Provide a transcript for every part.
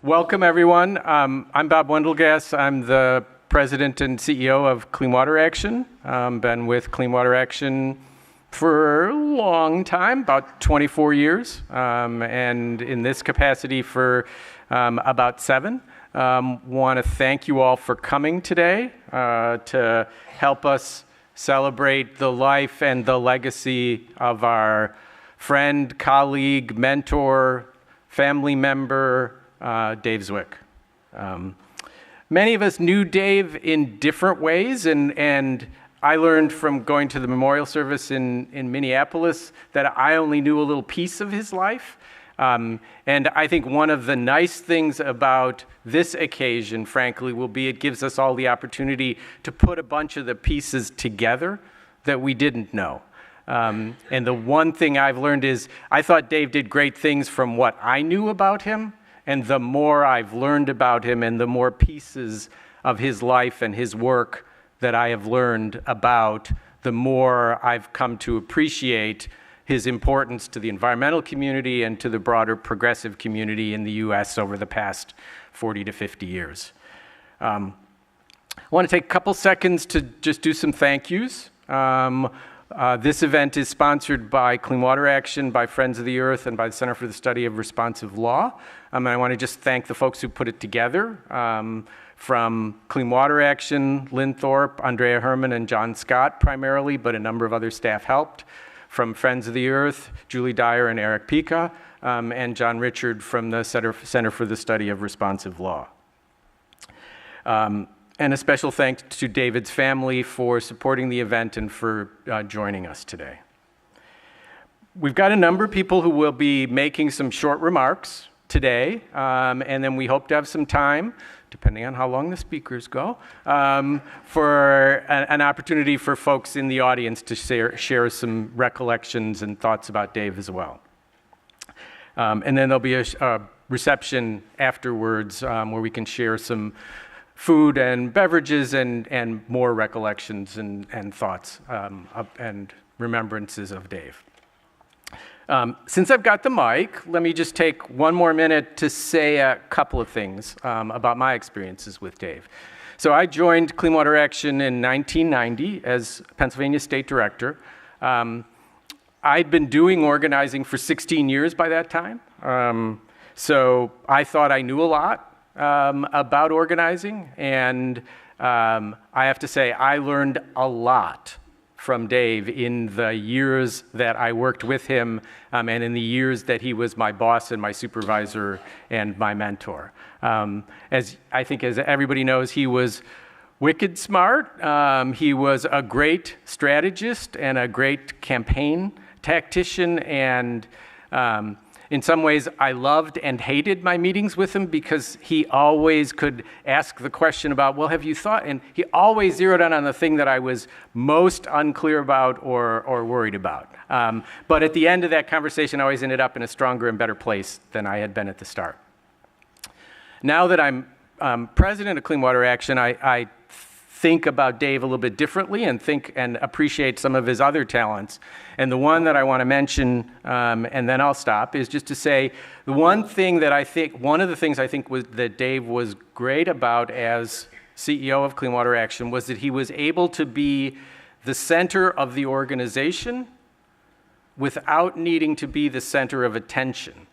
Welcome, everyone. I'm Bob Wendelgass. I'm the president and CEO of Clean Water Action. Been with Clean Water Action for a long time, about 24 years, and in this capacity for about 7. Want to thank you all for coming today to help us celebrate the life and the legacy of our friend, colleague, mentor, family member, Dave Zwick. Many of us knew Dave in different ways, and I learned from going to the memorial service in Minneapolis that I only knew a little piece of his life. And I think one of the nice things about this occasion, frankly, will be it gives us all the opportunity to put a bunch of the pieces together that we didn't know. And the one thing I've learned is I thought Dave did great things from what I knew about him, and the more I've learned about him and the more pieces of his life and his work that I have learned about, the more I've come to appreciate his importance to the environmental community and to the broader progressive community in the US over the past 40 to 50 years. I want to take a couple seconds to just do some thank yous. This event is sponsored by Clean Water Action, by Friends of the Earth, and by the Center for the Study of Responsive Law. And I want to just thank the folks who put it together. From Clean Water Action, Lynn Thorp, Andrea Herman, and John Scott primarily, but a number of other staff helped. From Friends of the Earth, Julie Dyer and Eric Pica, and John Richard from the Center for the Study of Responsive Law. And a special thanks to David's family for supporting the event and for joining us today. We've got a number of people who will be making some short remarks today, and then we hope to have some time, depending on how long the speakers go, for an opportunity for folks in the audience to share some recollections and thoughts about Dave as well. And then there'll be a reception afterwards where we can share some food and beverages and more recollections and thoughts and remembrances of Dave. Since I've got the mic, let me just take one more minute to say a couple of things about my experiences with Dave. So I joined Clean Water Action in 1990 as Pennsylvania State Director. I'd been doing organizing for 16 years by that time. So I thought I knew a lot about organizing, and I have to say I learned a lot from Dave in the years that I worked with him and in the years that he was my boss and my supervisor and my mentor. As everybody knows, he was wicked smart. He was a great strategist and a great campaign tactician, and in some ways, I loved and hated my meetings with him because he always could ask the question about, well, have you thought? And he always zeroed in on the thing that I was most unclear about or worried about. But at the end of that conversation, I always ended up in a stronger and better place than I had been at the start. Now that I'm president of Clean Water Action, I think about Dave a little bit differently and think and appreciate some of his other talents. And the one that I want to mention, and then I'll stop, is just to say one of the things I think that Dave was great about as CEO of Clean Water Action was that he was able to be the center of the organization without needing to be the center of attention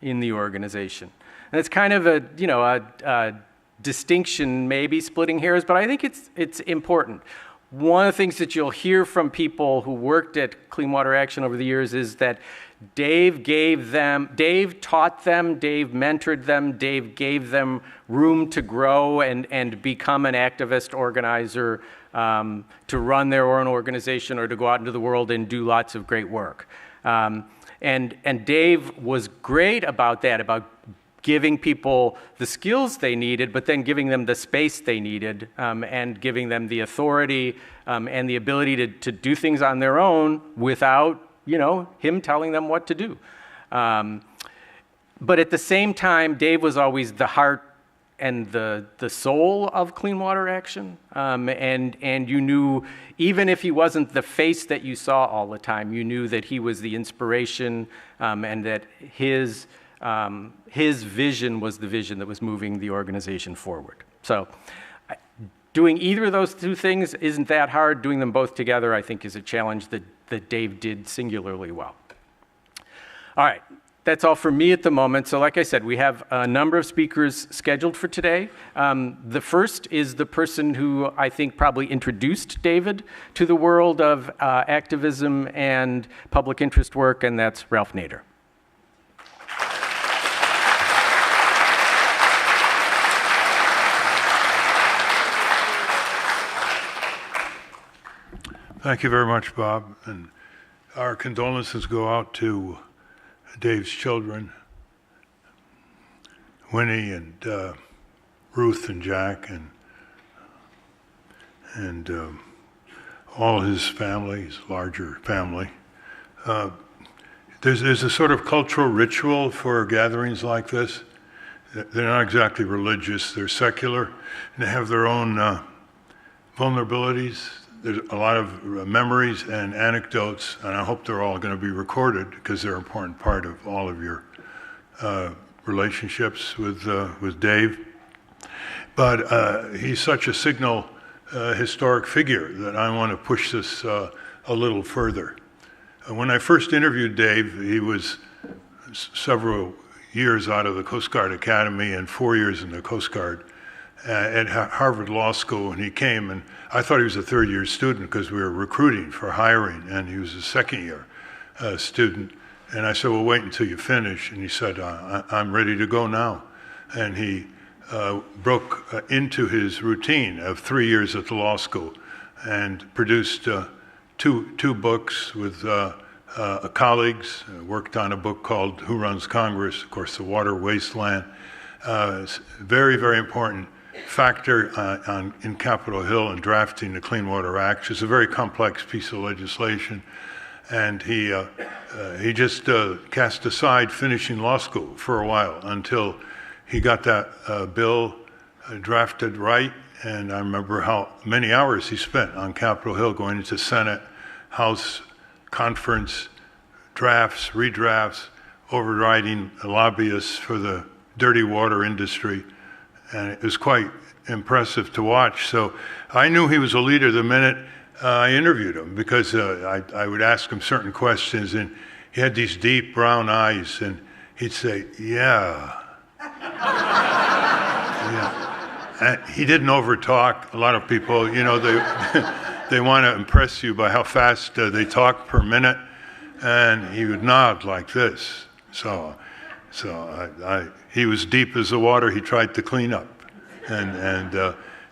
in the organization. And it's kind of a distinction, maybe splitting hairs, but I think it's important. One of the things that you'll hear from people who worked at Clean Water Action over the years is that Dave taught them, Dave mentored them, Dave gave them room to grow and become an activist organizer, to run their own organization or to go out into the world and do lots of great work. And Dave was great about that, about giving people the skills they needed, but then giving them the space they needed, and giving them the authority and the ability to do things on their own without, him telling them what to do. But at the same time, Dave was always the heart and the soul of Clean Water Action. And you knew, even if he wasn't the face that you saw all the time, you knew that he was the inspiration, and that his his vision was the vision that was moving the organization forward. So doing either of those two things isn't that hard. Doing them both together, I think, is a challenge that Dave did singularly well. All right, that's all for me at the moment. So like I said, we have a number of speakers scheduled for today. The first is the person who I think probably introduced David to the world of activism and public interest work, and that's Ralph Nader. Thank you very much, Bob. And our condolences go out to Dave's children, Winnie and Ruth and Jack, and all his family, his larger family. There's a sort of cultural ritual for gatherings like this. They're not exactly religious, they're secular, and they have their own vulnerabilities. There's a lot of memories and anecdotes, and I hope they're all going to be recorded because they're an important part of all of your relationships with Dave. But he's such a signal historic figure that I want to push this a little further. When I first interviewed Dave, he was several years out of the Coast Guard Academy and 4 years in the Coast Guard at Harvard Law School, and he came, and I thought he was a third-year student because we were recruiting for hiring, and he was a second-year student. And I said, well, wait until you finish. And he said, I'm ready to go now. And he broke into his routine of 3 years at the law school and produced two books with colleagues, worked on a book called Who Runs Congress, of course, the water wasteland. Very, very important factor in Capitol Hill in drafting the Clean Water Act. It's a very complex piece of legislation, and he just cast aside finishing law school for a while until he got that bill drafted right. And I remember how many hours he spent on Capitol Hill going into Senate, House, conference, drafts, redrafts, overriding lobbyists for the dirty water industry. And it was quite impressive to watch. So I knew he was a leader the minute I interviewed him, because I would ask him certain questions, and he had these deep brown eyes, and he'd say, yeah. Yeah. And he didn't overtalk. A lot of people, you know, they want to impress you by how fast they talk per minute, and he would nod like this. So he was deep as the water he tried to clean up.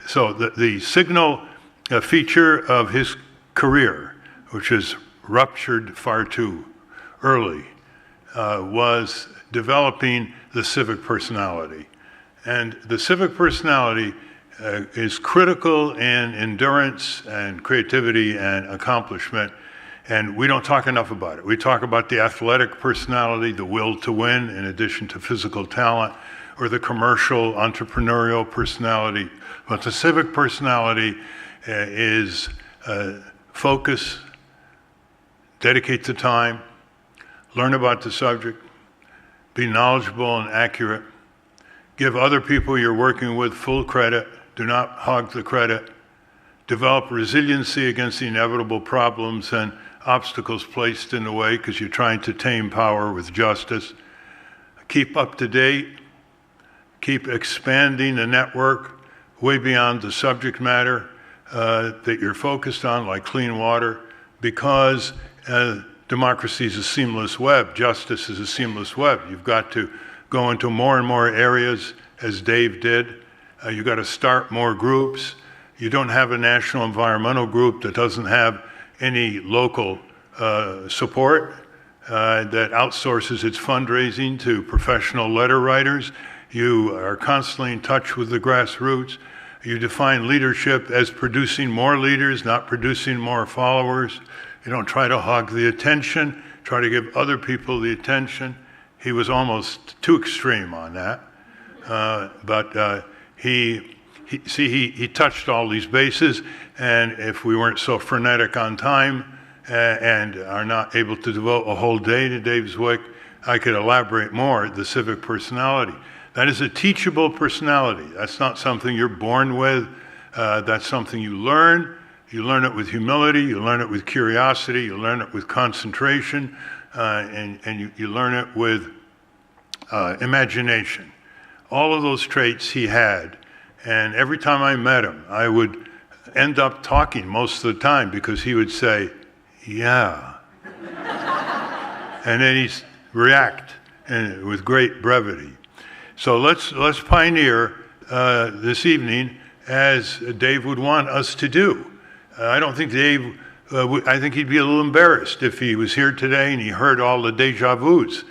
So the signal feature of his career, which is ruptured far too early, was developing the civic personality. And the civic personality is critical in endurance and creativity and accomplishment. And we don't talk enough about it. We talk about the athletic personality, the will to win, in addition to physical talent, or the commercial, entrepreneurial personality. But the civic personality is focus, dedicate the time, learn about the subject, be knowledgeable and accurate, give other people you're working with full credit, do not hog the credit, develop resiliency against the inevitable problems and obstacles placed in the way because you're trying to tame power with justice. Keep up to date, keep expanding the network way beyond the subject matter that you're focused on, like clean water, because democracy is a seamless web, justice is a seamless web. You've got to go into more and more areas, as Dave did. You've got to start more groups. You don't have a national environmental group that doesn't have any local support that outsources its fundraising to professional letter writers. You are constantly in touch with the grassroots. You define leadership as producing more leaders, not producing more followers. You don't try to hog the attention, try to give other people the attention. He was almost too extreme on that. But he touched all these bases, and if we weren't so frenetic on time and are not able to devote a whole day to Dave Zwick, I could elaborate more, the civic personality. That is a teachable personality. That's not something you're born with. That's something you learn. You learn it with humility, you learn it with curiosity, you learn it with concentration, and you learn it with imagination. All of those traits he had. And every time I met him, I would end up talking most of the time because he would say, yeah. And then he'd react with great brevity. So let's pioneer this evening as Dave would want us to do. I don't think Dave, I think he'd be a little embarrassed if he was here today and he heard all the deja vus,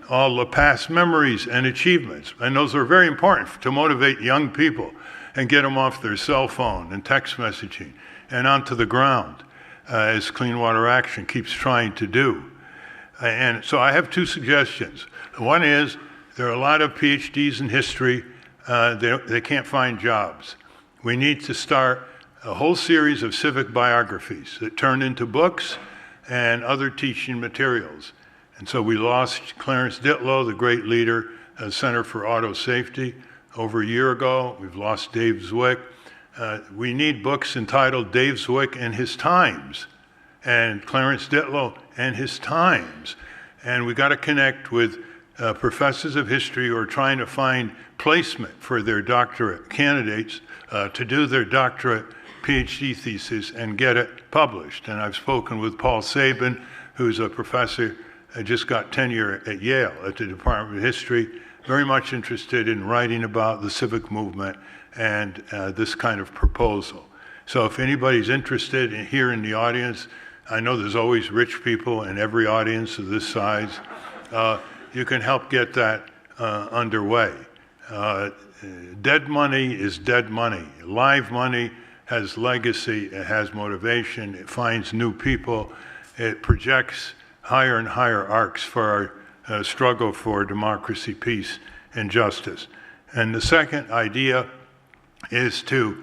all the past memories and achievements. And those are very important to motivate young people and get them off their cell phone and text messaging and onto the ground, as Clean Water Action keeps trying to do. And so I have two suggestions. One is there are a lot of PhDs in history, they can't find jobs. We need to start a whole series of civic biographies that turn into books and other teaching materials. And so we lost Clarence Ditlow, the great leader of Center for Auto Safety, over a year ago. We've lost Dave Zwick. We need books entitled Dave Zwick and His Times, and Clarence Ditlow and His Times. And we got to connect with professors of history who are trying to find placement for their doctorate candidates to do their doctorate PhD thesis and get it published. And I've spoken with Paul Sabin, who's a professor, just got tenure at Yale at the Department of History, very much interested in writing about the civic movement and this kind of proposal. So if anybody's interested here in the audience, I know there's always rich people in every audience of this size, you can help get that underway. Dead money is dead money. Live money has legacy, it has motivation, it finds new people, it projects higher and higher arcs for our struggle for democracy, peace, and justice. And the second idea is to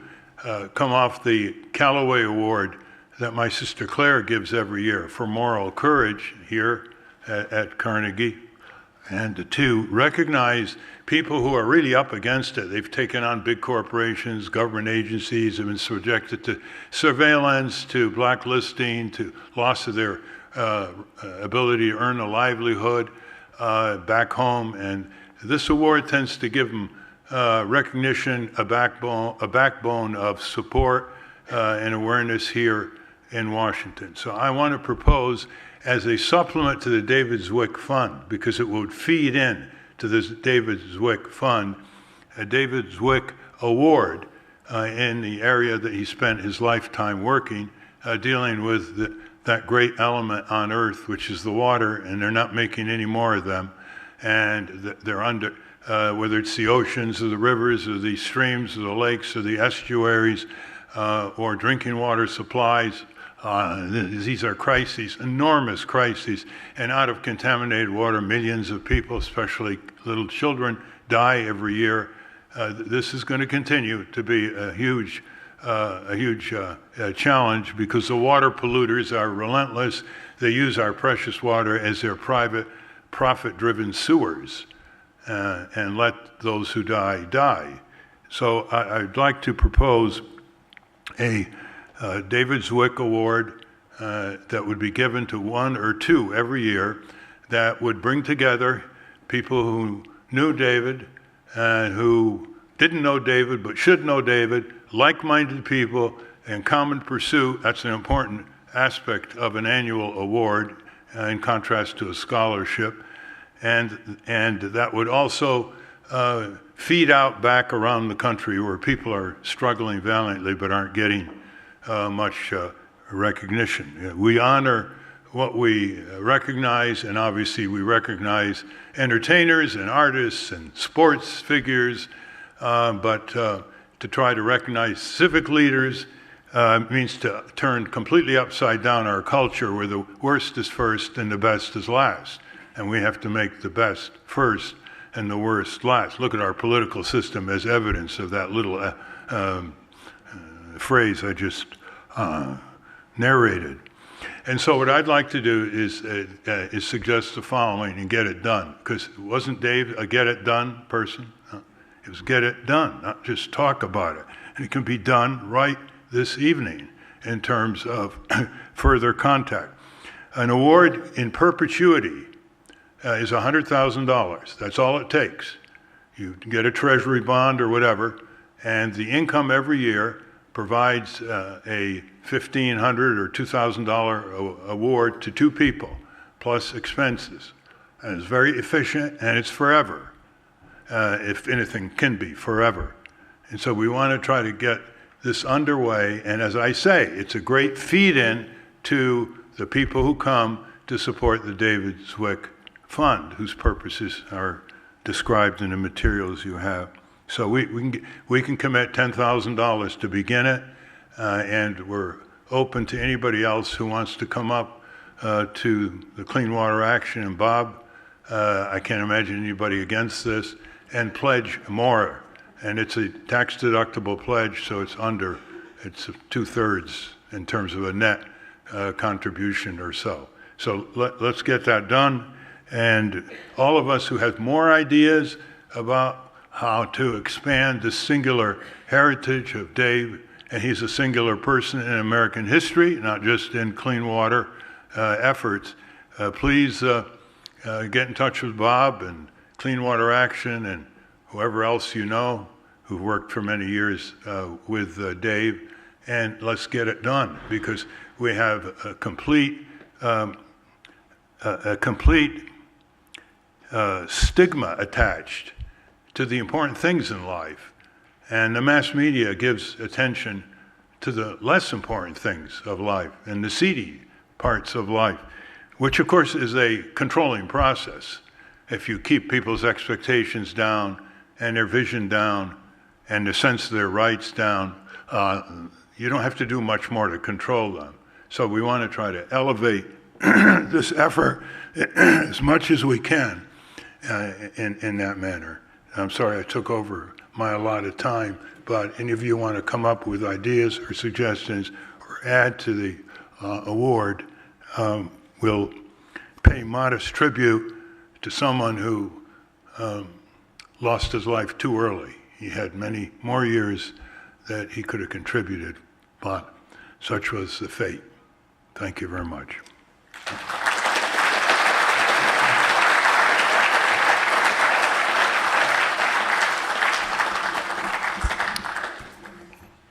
come off the Callaway Award that my sister Claire gives every year for moral courage here at Carnegie, and to recognize people who are really up against it. They've taken on big corporations, government agencies, have been subjected to surveillance, to blacklisting, to loss of their ability to earn a livelihood back home. And this award tends to give them recognition, a backbone of support and awareness here in Washington. So I want to propose as a supplement to the David Zwick Fund, because it would feed in to this David Zwick Fund, a David Zwick Award in the area that he spent his lifetime working, dealing with that great element on Earth, which is the water, and they're not making any more of them. And they're under, whether it's the oceans or the rivers or the streams or the lakes or the estuaries or drinking water supplies, these are crises, enormous crises. And out of contaminated water, millions of people, especially little children, die every year. This is going to continue to be a huge challenge because the water polluters are relentless. They use our precious water as their private, profit-driven sewers and let those who die, die. So I'd like to propose a David Zwick Award that would be given to one or two every year that would bring together people who knew David and who didn't know David but should know David, like-minded people in common pursuit. That's an important aspect of an annual award in contrast to a scholarship. And that would also feed out back around the country where people are struggling valiantly but aren't getting much recognition. We honor what we recognize, and obviously we recognize entertainers and artists and sports figures, but to try to recognize civic leaders means to turn completely upside down our culture where the worst is first and the best is last. And we have to make the best first and the worst last. Look at our political system as evidence of that little phrase I just narrated. And so what I'd like to do is suggest the following and get it done, because wasn't Dave a get it done person? It was get it done, not just talk about it. And it can be done right this evening in terms of further contact. An award in perpetuity is $100,000. That's all it takes. You get a treasury bond or whatever, and the income every year provides a $1,500 or $2,000 award to two people, plus expenses. And it's very efficient, and it's forever, if anything can be, forever. And so we want to try to get this underway, and as I say, it's a great feed-in to the people who come to support the David Zwick Fund, whose purposes are described in the materials you have. So we can commit $10,000 to begin it, and we're open to anybody else who wants to come up to the Clean Water Action, and Bob, I can't imagine anybody against this, and pledge more. And it's a tax-deductible pledge, so it's 2/3 in terms of a net contribution or so. So let's get that done. And all of us who have more ideas about how to expand the singular heritage of Dave, and he's a singular person in American history, not just in clean water efforts, please get in touch with Bob and Clean Water Action and whoever else you know who've worked for many years with Dave, and let's get it done, because we have a complete stigma attached to the important things in life, and the mass media gives attention to the less important things of life and the seedy parts of life, which of course is a controlling process. If you keep people's expectations down and their vision down and the sense of their rights down, you don't have to do much more to control them. So we want to try to elevate this effort as much as we can in that manner. I'm sorry I took over my allotted time, but any of you want to come up with ideas or suggestions or add to the award, we'll pay modest tribute to someone who lost his life too early. He had many more years that he could have contributed, but such was the fate. Thank you very much.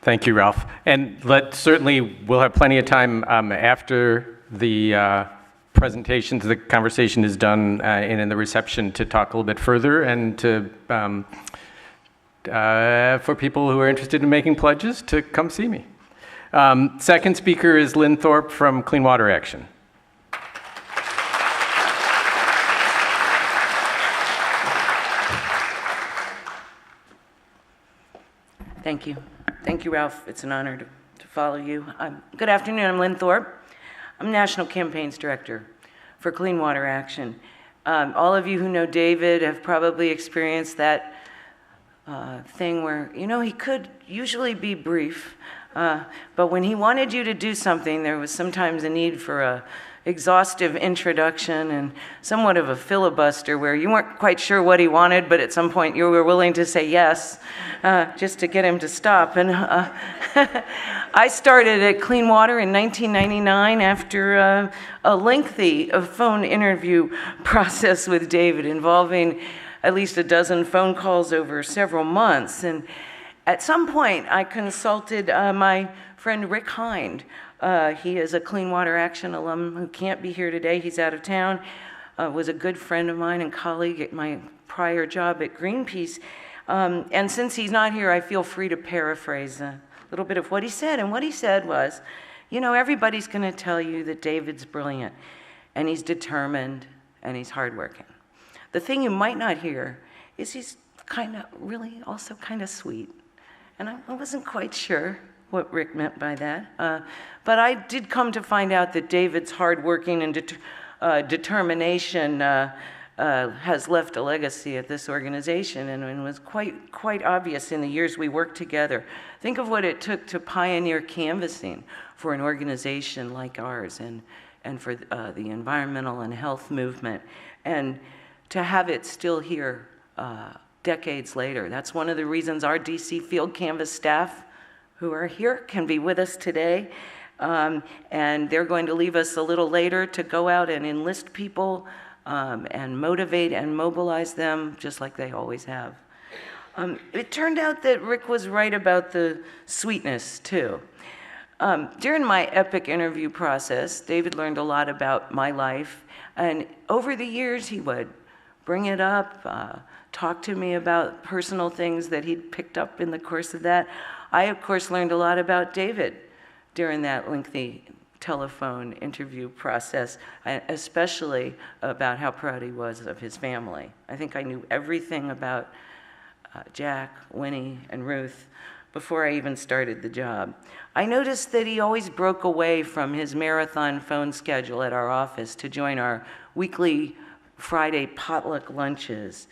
Thank you, Ralph. And certainly we'll have plenty of time after the presentations, the conversation is done, and in the reception to talk a little bit further, and to for people who are interested in making pledges to come see me. Second speaker is Lynn Thorp from Clean Water Action. Thank you. Thank you, Ralph. It's an honor to follow you. Good afternoon. I'm Lynn Thorp. I'm National Campaigns Director for Clean Water Action. All of you who know David have probably experienced that thing where, you know, he could usually be brief, but when he wanted you to do something, there was sometimes a need for a exhaustive introduction and somewhat of a filibuster where you weren't quite sure what he wanted, but at some point you were willing to say yes, just to get him to stop. And I started at Clean Water in 1999 after a lengthy phone interview process with David involving at least a dozen phone calls over several months. And at some point I consulted my friend Rick Hind. He is a Clean Water Action alum who can't be here today. He's out of town. Was a good friend of mine and colleague at my prior job at Greenpeace. And since he's not here, I feel free to paraphrase a little bit of what he said. And what he said was, you know, everybody's going to tell you that David's brilliant, and he's determined, and he's hardworking. The thing you might not hear is he's really also kind of sweet. And I wasn't quite sure what Rick meant by that. But I did come to find out that David's hardworking and determination has left a legacy at this organization and was quite obvious in the years we worked together. Think of what it took to pioneer canvassing for an organization like ours and for the environmental and health movement, and to have it still here decades later. That's one of the reasons our DC field canvass staff who are here can be with us today. And they're going to leave us a little later to go out and enlist people and motivate and mobilize them just like they always have. It turned out that Rick was right about the sweetness too. During my epic interview process, David learned a lot about my life, and over the years he would bring it up, talk to me about personal things that he'd picked up in the course of that. I, of course, learned a lot about David during that lengthy telephone interview process, especially about how proud he was of his family. I think I knew everything about Jack, Winnie, and Ruth before I even started the job. I noticed that he always broke away from his marathon phone schedule at our office to join our weekly Friday potluck lunches.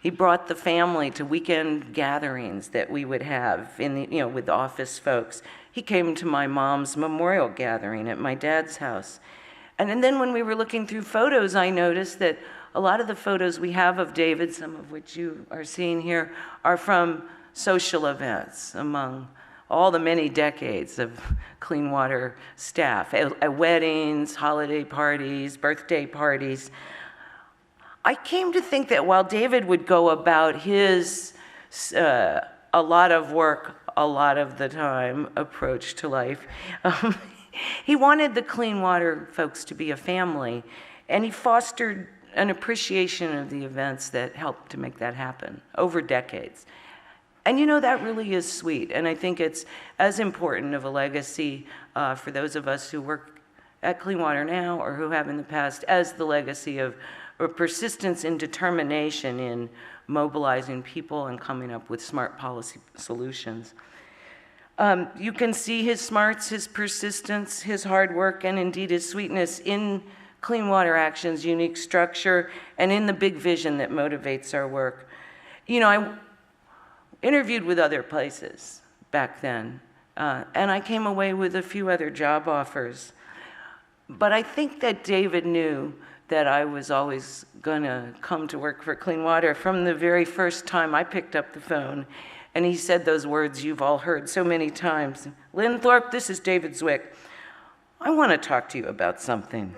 He brought the family to weekend gatherings that we would have with the office folks. He came to my mom's memorial gathering at my dad's house. And then when we were looking through photos, I noticed that a lot of the photos we have of David, some of which you are seeing here, are from social events among all the many decades of clean water staff, at weddings, holiday parties, birthday parties. I came to think that while David would go about his a lot of work, a lot of the time approach to life, he wanted the clean water folks to be a family, and he fostered an appreciation of the events that helped to make that happen over decades. And that really is sweet, and I think it's as important of a legacy for those of us who work at Clean Water now or who have in the past as the legacy of persistence and determination in mobilizing people and coming up with smart policy solutions. You can see his smarts, his persistence, his hard work, and indeed his sweetness in Clean Water Action's unique structure and in the big vision that motivates our work. I interviewed with other places back then, and I came away with a few other job offers. But I think that David knew that I was always going to come to work for Clean Water from the very first time I picked up the phone. And he said those words you've all heard so many times. "Lynn Thorp, this is David Zwick. I want to talk to you about something."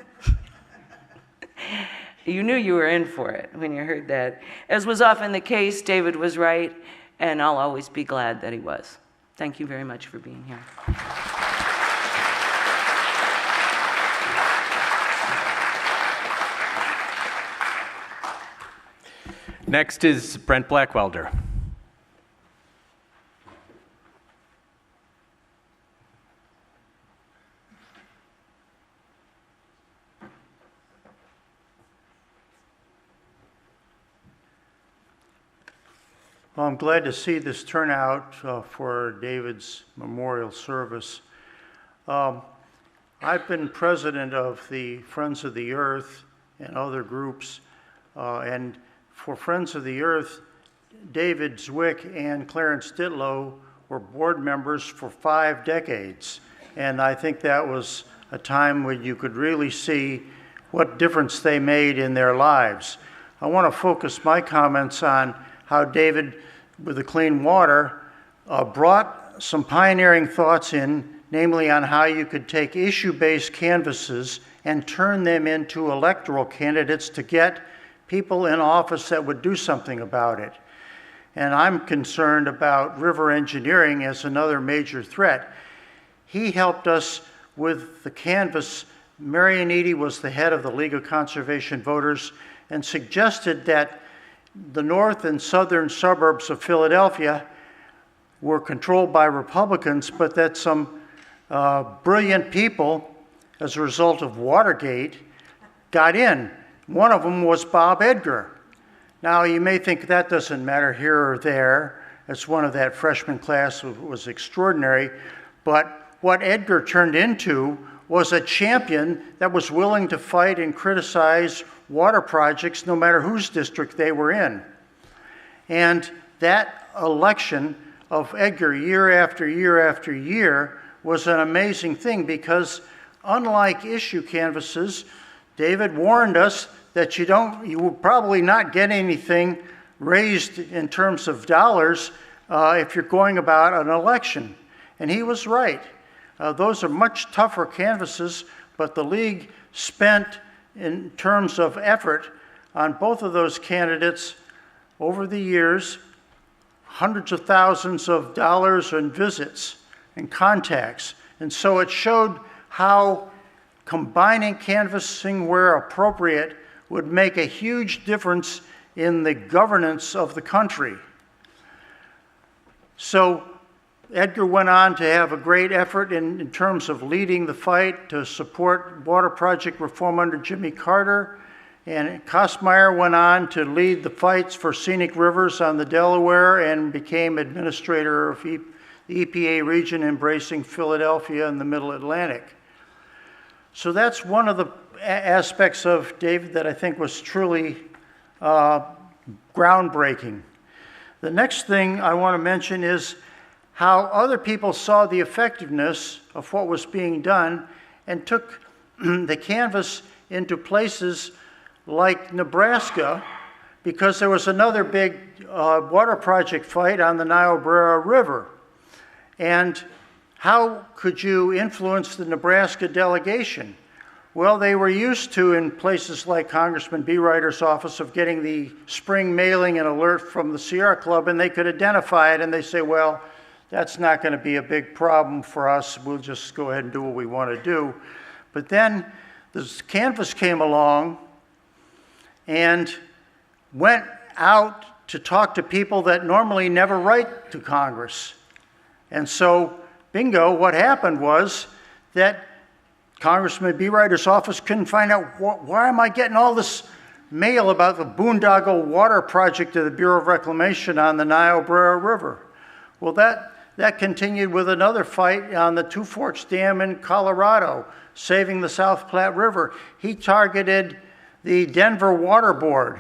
You knew you were in for it when you heard that. As was often the case, David was right, and I'll always be glad that he was. Thank you very much for being here. Next is Brent Blackwelder. Well, I'm glad to see this turnout for David's memorial service. I've been president of the Friends of the Earth and other groups, and for Friends of the Earth, David Zwick and Clarence Ditlow were board members for 5 decades, and I think that was a time when you could really see what difference they made in their lives. I want to focus my comments on how David, with the Clean Water, brought some pioneering thoughts in, namely on how you could take issue-based canvasses and turn them into electoral candidates to get people in office that would do something about it. And I'm concerned about river engineering as another major threat. He helped us with the canvas. Marion Eady was the head of the League of Conservation Voters and suggested that the north and southern suburbs of Philadelphia were controlled by Republicans, but that some brilliant people, as a result of Watergate, got in. One of them was Bob Edgar. Now, you may think that doesn't matter here or there, as one of that freshman class was extraordinary, but what Edgar turned into was a champion that was willing to fight and criticize water projects, no matter whose district they were in. And that election of Edgar year after year after year was an amazing thing, because unlike issue canvasses, David warned us that you will probably not get anything raised in terms of dollars if you're going about an election. And he was right. Those are much tougher canvases, but the league spent, in terms of effort, on both of those candidates over the years, hundreds of thousands of dollars in visits and contacts. And so it showed how combining canvassing where appropriate would make a huge difference in the governance of the country. So Edgar went on to have a great effort in terms of leading the fight to support water project reform under Jimmy Carter. And Kosmeyer went on to lead the fights for scenic rivers on the Delaware and became administrator of the EPA region embracing Philadelphia and the Middle Atlantic. So that's one of the aspects of David that I think was truly groundbreaking. The next thing I want to mention is how other people saw the effectiveness of what was being done and took the canvas into places like Nebraska, because there was another big water project fight on the Niobrara River. And how could you influence the Nebraska delegation? Well, they were used to, in places like Congressman Beeryder's office, of getting the spring mailing and alert from the Sierra Club, and they could identify it, and they say, well, that's not going to be a big problem for us. We'll just go ahead and do what we want to do. But then this canvas came along and went out to talk to people that normally never write to Congress. And so, bingo, what happened was that Congressman Beeryder's office couldn't find out, why am I getting all this mail about the boondoggle water project of the Bureau of Reclamation on the Niobrara River? Well, that continued with another fight on the Two Forks Dam in Colorado, saving the South Platte River. He targeted the Denver Water Board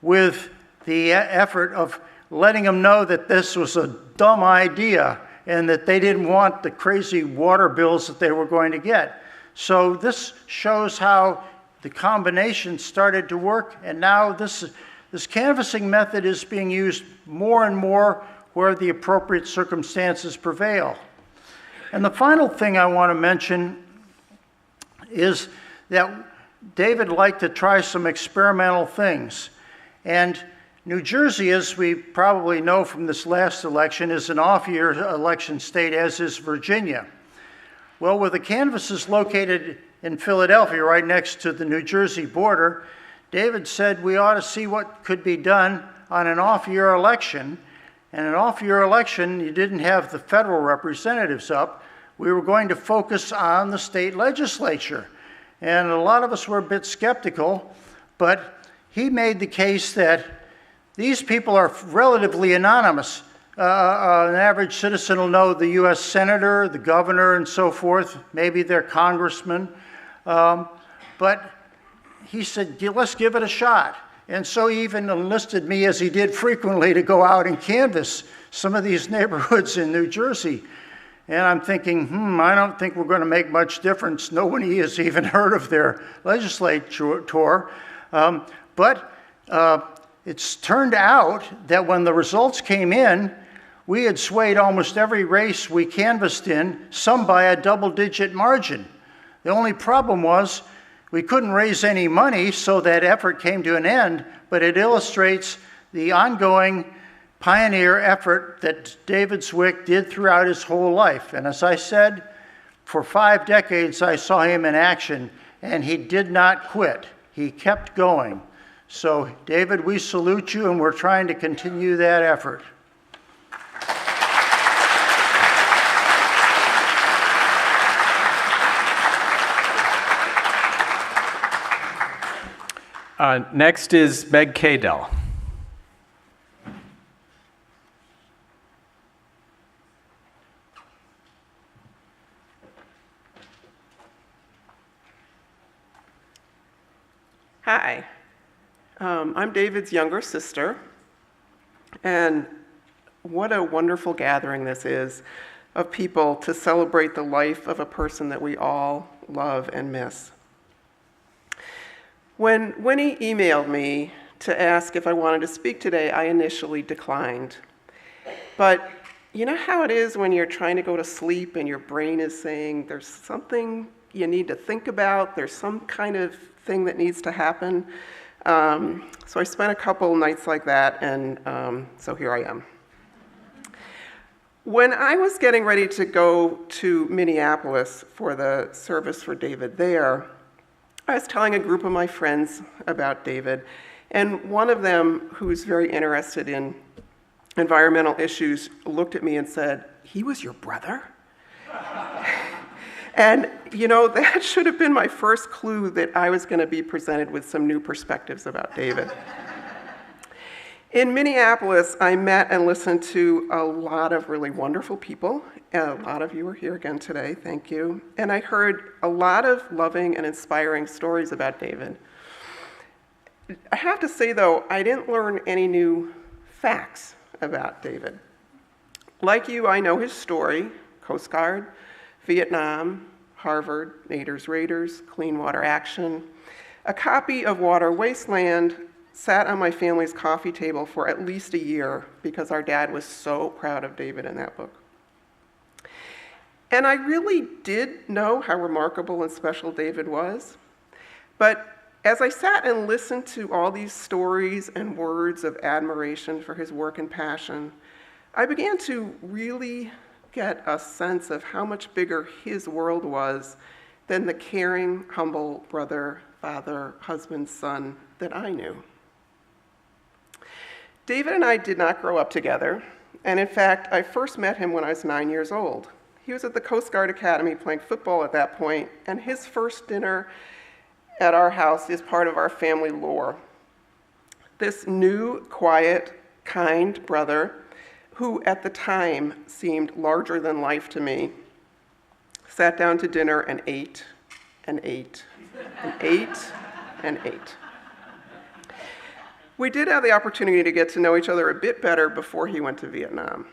with the effort of letting them know that this was a dumb idea and that they didn't want the crazy water bills that they were going to get. So this shows how the combination started to work, and now this canvassing method is being used more and more where the appropriate circumstances prevail. And the final thing I want to mention is that David liked to try some experimental things. And New Jersey, as we probably know from this last election, is an off-year election state, as is Virginia. Well, with the canvases located in Philadelphia, right next to the New Jersey border, David said we ought to see what could be done on an off-year election. And an off-year election, you didn't have the federal representatives up. We were going to focus on the state legislature. And a lot of us were a bit skeptical, but he made the case that these people are relatively anonymous. An average citizen will know the U.S. senator, the governor, and so forth, maybe their congressman. But he said, let's give it a shot. And so he even enlisted me, as he did frequently, to go out and canvass some of these neighborhoods in New Jersey. And I'm thinking, I don't think we're going to make much difference. Nobody has even heard of their legislature. But it's turned out that when the results came in, we had swayed almost every race we canvassed in, some by a double-digit margin. The only problem was we couldn't raise any money, so that effort came to an end, but it illustrates the ongoing pioneer effort that David Zwick did throughout his whole life. And as I said, for 5 decades I saw him in action, and he did not quit. He kept going. So, David, we salute you, and we're trying to continue that effort. Next is Meg Keydel. Hi, I'm David's younger sister, and what a wonderful gathering this is of people to celebrate the life of a person that we all love and miss. When Winnie emailed me to ask if I wanted to speak today, I initially declined. But you know how it is when you're trying to go to sleep and your brain is saying there's something you need to think about, there's some kind of thing that needs to happen. So I spent a couple nights like that, and so here I am. When I was getting ready to go to Minneapolis for the service for David there, I was telling a group of my friends about David, and one of them, who's very interested in environmental issues, looked at me and said, "He was your brother?" And, you know, that should have been my first clue that I was going to be presented with some new perspectives about David. In Minneapolis, I met and listened to a lot of really wonderful people. A lot of you are here again today, thank you. And I heard a lot of loving and inspiring stories about David. I have to say, though, I didn't learn any new facts about David. Like you, I know his story: Coast Guard, Vietnam, Harvard, Nader's Raiders, Clean Water Action. A copy of Water Wasteland sat on my family's coffee table for at least a year because our dad was so proud of David in that book. And I really did know how remarkable and special David was. But as I sat and listened to all these stories and words of admiration for his work and passion, I began to really get a sense of how much bigger his world was than the caring, humble brother, father, husband, son that I knew. David and I did not grow up together, and in fact, I first met him when I was 9 years old. He was at the Coast Guard Academy playing football at that point, and his first dinner at our house is part of our family lore. This new, quiet, kind brother, who at the time seemed larger than life to me, sat down to dinner and ate and ate and ate and ate. We did have the opportunity to get to know each other a bit better before he went to Vietnam.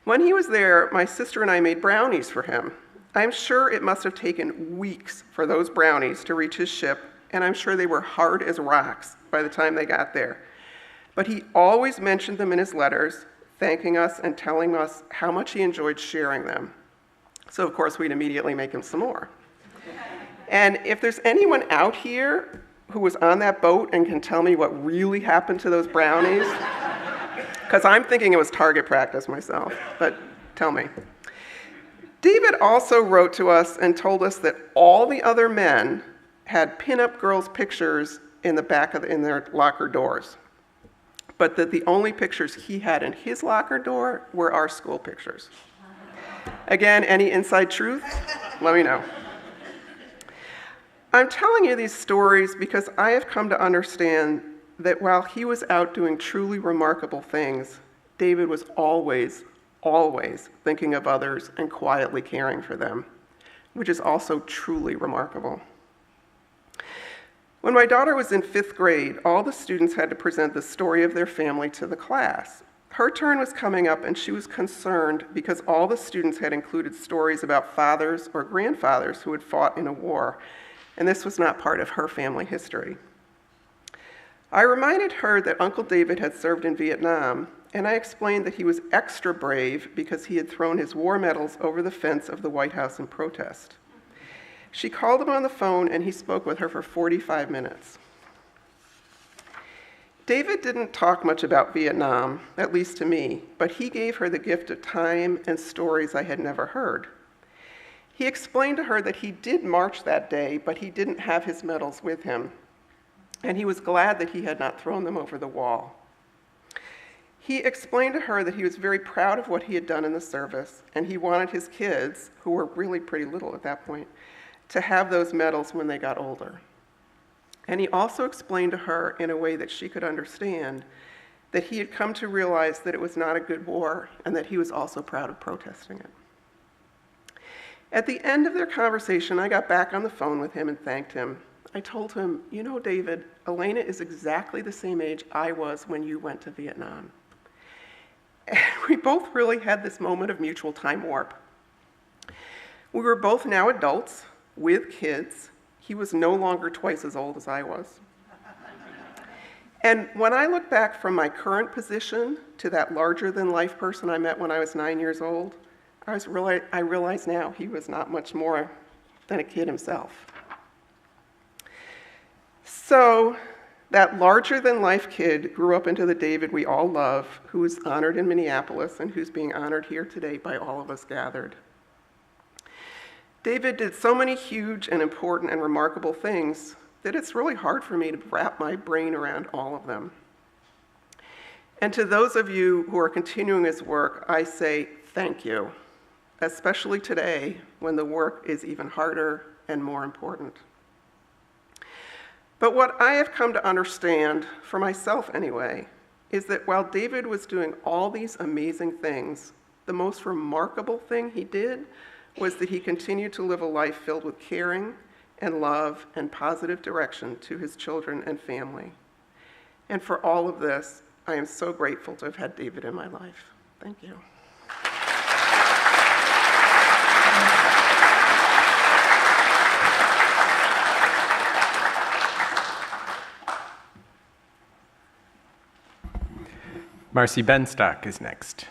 When he was there, my sister and I made brownies for him. I'm sure it must have taken weeks for those brownies to reach his ship, and I'm sure they were hard as rocks by the time they got there. But he always mentioned them in his letters, thanking us and telling us how much he enjoyed sharing them. So of course we'd immediately make him some more. And if there's anyone out here who was on that boat and can tell me what really happened to those brownies, because I'm thinking it was target practice myself, but tell me. David also wrote to us and told us that all the other men had pinup girls' pictures in the back of in their locker doors, but that the only pictures he had in his locker door were our school pictures. Again, any inside truth? Let me know. I'm telling you these stories because I have come to understand that while he was out doing truly remarkable things, David was always, always thinking of others and quietly caring for them, which is also truly remarkable. When my daughter was in 5th grade, all the students had to present the story of their family to the class. Her turn was coming up, and she was concerned because all the students had included stories about fathers or grandfathers who had fought in a war, and this was not part of her family history. I reminded her that Uncle David had served in Vietnam, and I explained that he was extra brave because he had thrown his war medals over the fence of the White House in protest. She called him on the phone, and he spoke with her for 45 minutes. David didn't talk much about Vietnam, at least to me, but he gave her the gift of time and stories I had never heard. He explained to her that he did march that day, but he didn't have his medals with him, and he was glad that he had not thrown them over the wall. He explained to her that he was very proud of what he had done in the service, and he wanted his kids, who were really pretty little at that point, to have those medals when they got older. And he also explained to her in a way that she could understand that he had come to realize that it was not a good war and that he was also proud of protesting it. At the end of their conversation, I got back on the phone with him and thanked him. I told him, you know, David, Elena is exactly the same age I was when you went to Vietnam. And we both really had this moment of mutual time warp. We were both now adults with kids. He was no longer twice as old as I was. And when I look back from my current position to that larger-than-life person I met when I was 9 years old, I realize now he was not much more than a kid himself. So that larger-than-life kid grew up into the David we all love, who was honored in Minneapolis and who's being honored here today by all of us gathered. David did so many huge and important and remarkable things that it's really hard for me to wrap my brain around all of them. And to those of you who are continuing his work, I say thank you, especially today when the work is even harder and more important. But what I have come to understand, for myself anyway, is that while David was doing all these amazing things, the most remarkable thing he did was that he continued to live a life filled with caring and love and positive direction to his children and family. And for all of this, I am so grateful to have had David in my life. Thank you. Marcy Benstock is next.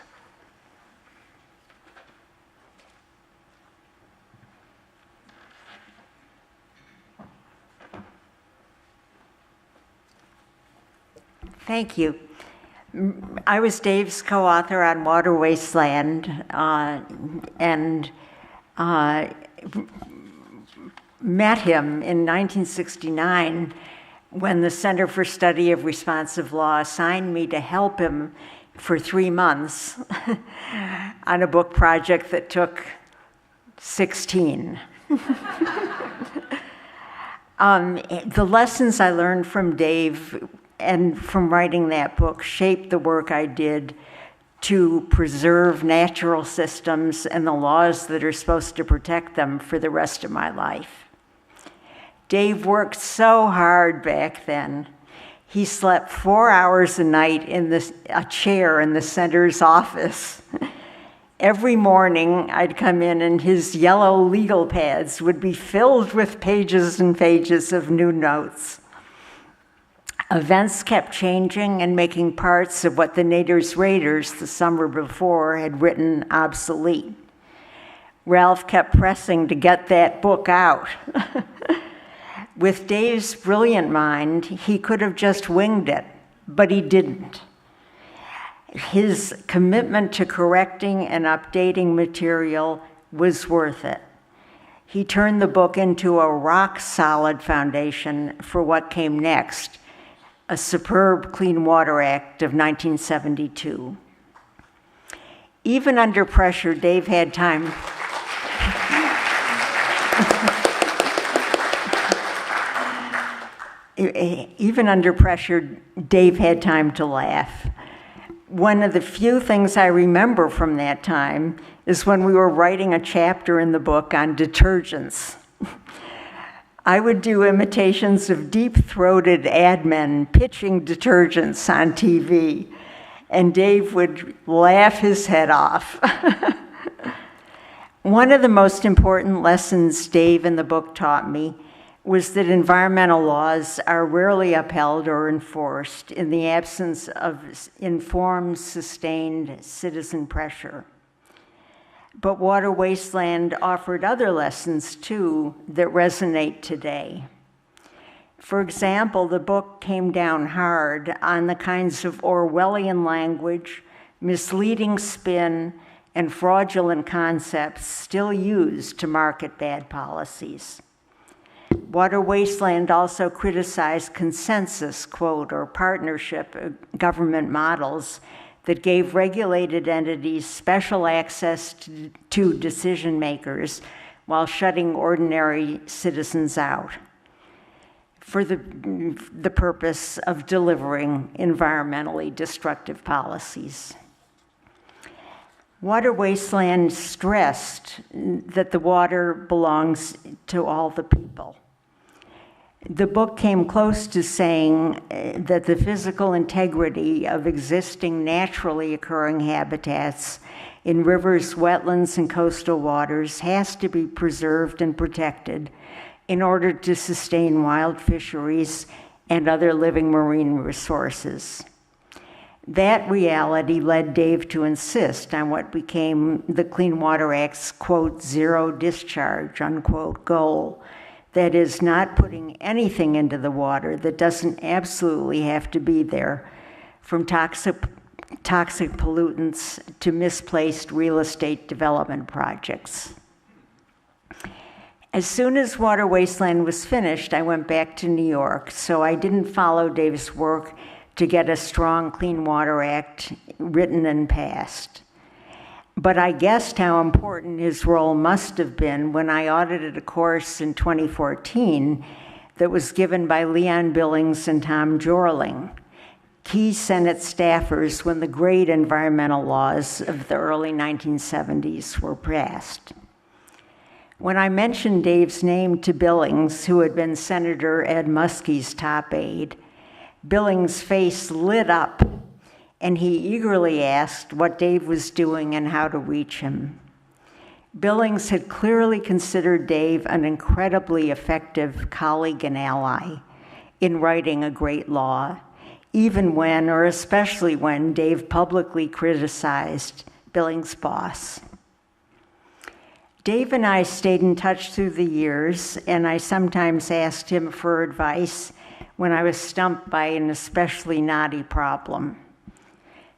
Thank you. I was Dave's co-author on Water Wasteland, and met him in 1969 when the Center for Study of Responsive Law assigned me to help him for 3 months on a book project that took 16. The lessons I learned from Dave and from writing that book shaped the work I did to preserve natural systems and the laws that are supposed to protect them for the rest of my life. Dave worked so hard back then. He slept 4 hours a night in a chair in the center's office. Every morning, I'd come in and his yellow legal pads would be filled with pages and pages of new notes. Events kept changing and making parts of what the Nader's Raiders the summer before had written obsolete. Ralph kept pressing to get that book out. With Dave's brilliant mind, he could have just winged it, but he didn't. His commitment to correcting and updating material was worth it. He turned the book into a rock-solid foundation for what came next, a superb Clean Water Act of 1972. Even under pressure, Dave had time. Even under pressure, Dave had time to laugh. One of the few things I remember from that time is when we were writing a chapter in the book on detergents. I would do imitations of deep-throated ad men pitching detergents on TV, and Dave would laugh his head off. One of the most important lessons Dave in the book taught me was that environmental laws are rarely upheld or enforced in the absence of informed, sustained citizen pressure. But Water Wasteland offered other lessons, too, that resonate today. For example, the book came down hard on the kinds of Orwellian language, misleading spin, and fraudulent concepts still used to market bad policies. Water Wasteland also criticized consensus, quote, or partnership government models that gave regulated entities special access to decision makers while shutting ordinary citizens out for the purpose of delivering environmentally destructive policies. Water Wasteland stressed that the water belongs to all the people. The book came close to saying that the physical integrity of existing naturally occurring habitats in rivers, wetlands, and coastal waters has to be preserved and protected in order to sustain wild fisheries and other living marine resources. That reality led Dave to insist on what became the Clean Water Act's, quote, zero discharge, unquote, goal. That is, not putting anything into the water that doesn't absolutely have to be there, from toxic pollutants to misplaced real estate development projects. As soon as Water Wasteland was finished, I went back to New York, so I didn't follow Dave's work to get a strong Clean Water Act written and passed. But I guessed how important his role must have been when I audited a course in 2014 that was given by Leon Billings and Tom Jorling, key Senate staffers when the great environmental laws of the early 1970s were passed. When I mentioned Dave's name to Billings, who had been Senator Ed Muskie's top aide, Billings' face lit up, and he eagerly asked what Dave was doing and how to reach him. Billings had clearly considered Dave an incredibly effective colleague and ally in writing a great law, even when, or especially when, Dave publicly criticized Billings' boss. Dave and I stayed in touch through the years, and I sometimes asked him for advice when I was stumped by an especially knotty problem.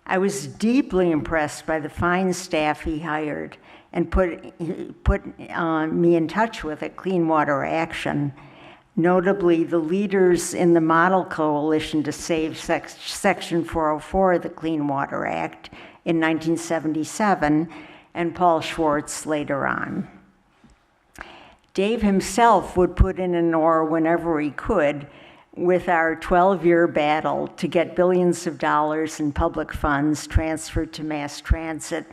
I was deeply impressed by the fine staff he hired and put me in touch with at Clean Water Action, notably the leaders in the Model Coalition to Save Section 404 of the Clean Water Act in 1977, and Paul Schwartz later on. Dave himself would put in an oar whenever he could, with our 12-year battle to get billions of dollars in public funds transferred to mass transit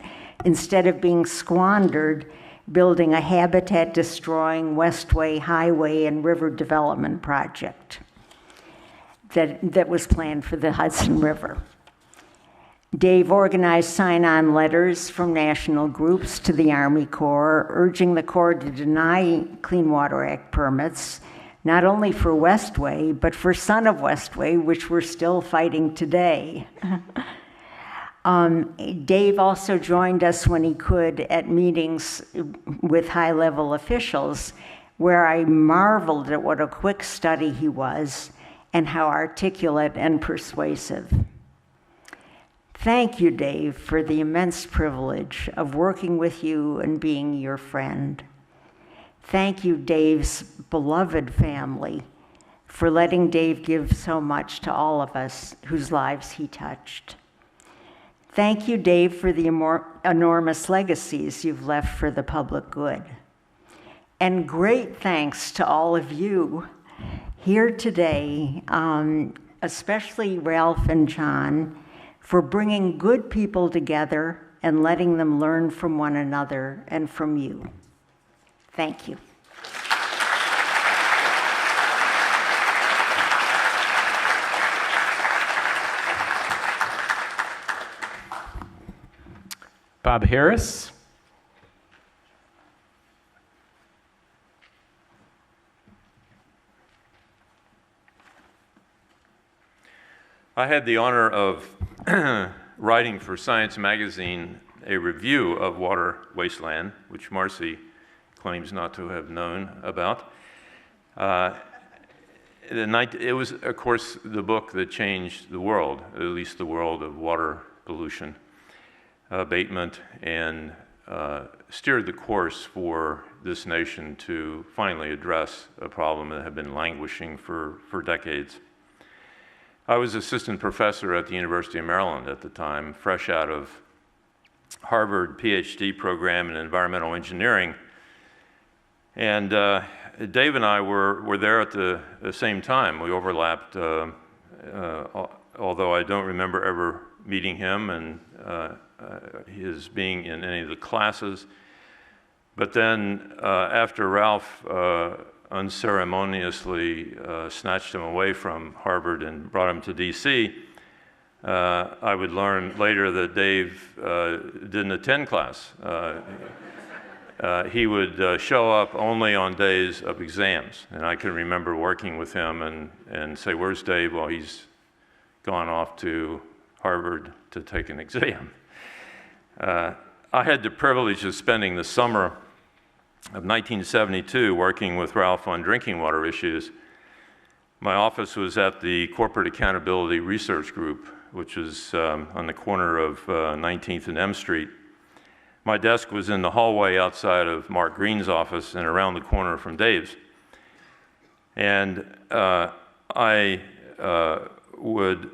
instead of being squandered building a habitat-destroying Westway Highway and River Development project that was planned for the Hudson River. Dave organized sign-on letters from national groups to the Army Corps, urging the Corps to deny Clean Water Act permits, not only for Westway, but for Son of Westway, which we're still fighting today. Dave also joined us when he could at meetings with high-level officials, where I marveled at what a quick study he was and how articulate and persuasive. Thank you, Dave, for the immense privilege of working with you and being your friend. Thank you, Dave's beloved family, for letting Dave give so much to all of us whose lives he touched. Thank you, Dave, for the enormous legacies you've left for the public good. And great thanks to all of you here today, especially Ralph and John, for bringing good people together and letting them learn from one another and from you. Thank you. Bob Harris. I had the honor of writing for Science Magazine a review of Water Wasteland, which Marcy claims not to have known about. It was, of course, the book that changed the world, at least the world of water pollution abatement, and steered the course for this nation to finally address a problem that had been languishing for decades. I was assistant professor at the University of Maryland at the time, fresh out of Harvard PhD program in environmental engineering. And Dave and I were there at the same time. We overlapped, although I don't remember ever meeting him and his being in any of the classes. But then after Ralph unceremoniously snatched him away from Harvard and brought him to DC, I would learn later that Dave didn't attend class. He would show up only on days of exams. And I can remember working with him and say, "Where's Dave?" Well, he's gone off to Harvard to take an exam. I had the privilege of spending the summer of 1972 working with Ralph on drinking water issues. My office was at the Corporate Accountability Research Group, which was on the corner of 19th and M Street. My desk was in the hallway outside of Mark Green's office and around the corner from Dave's. And I would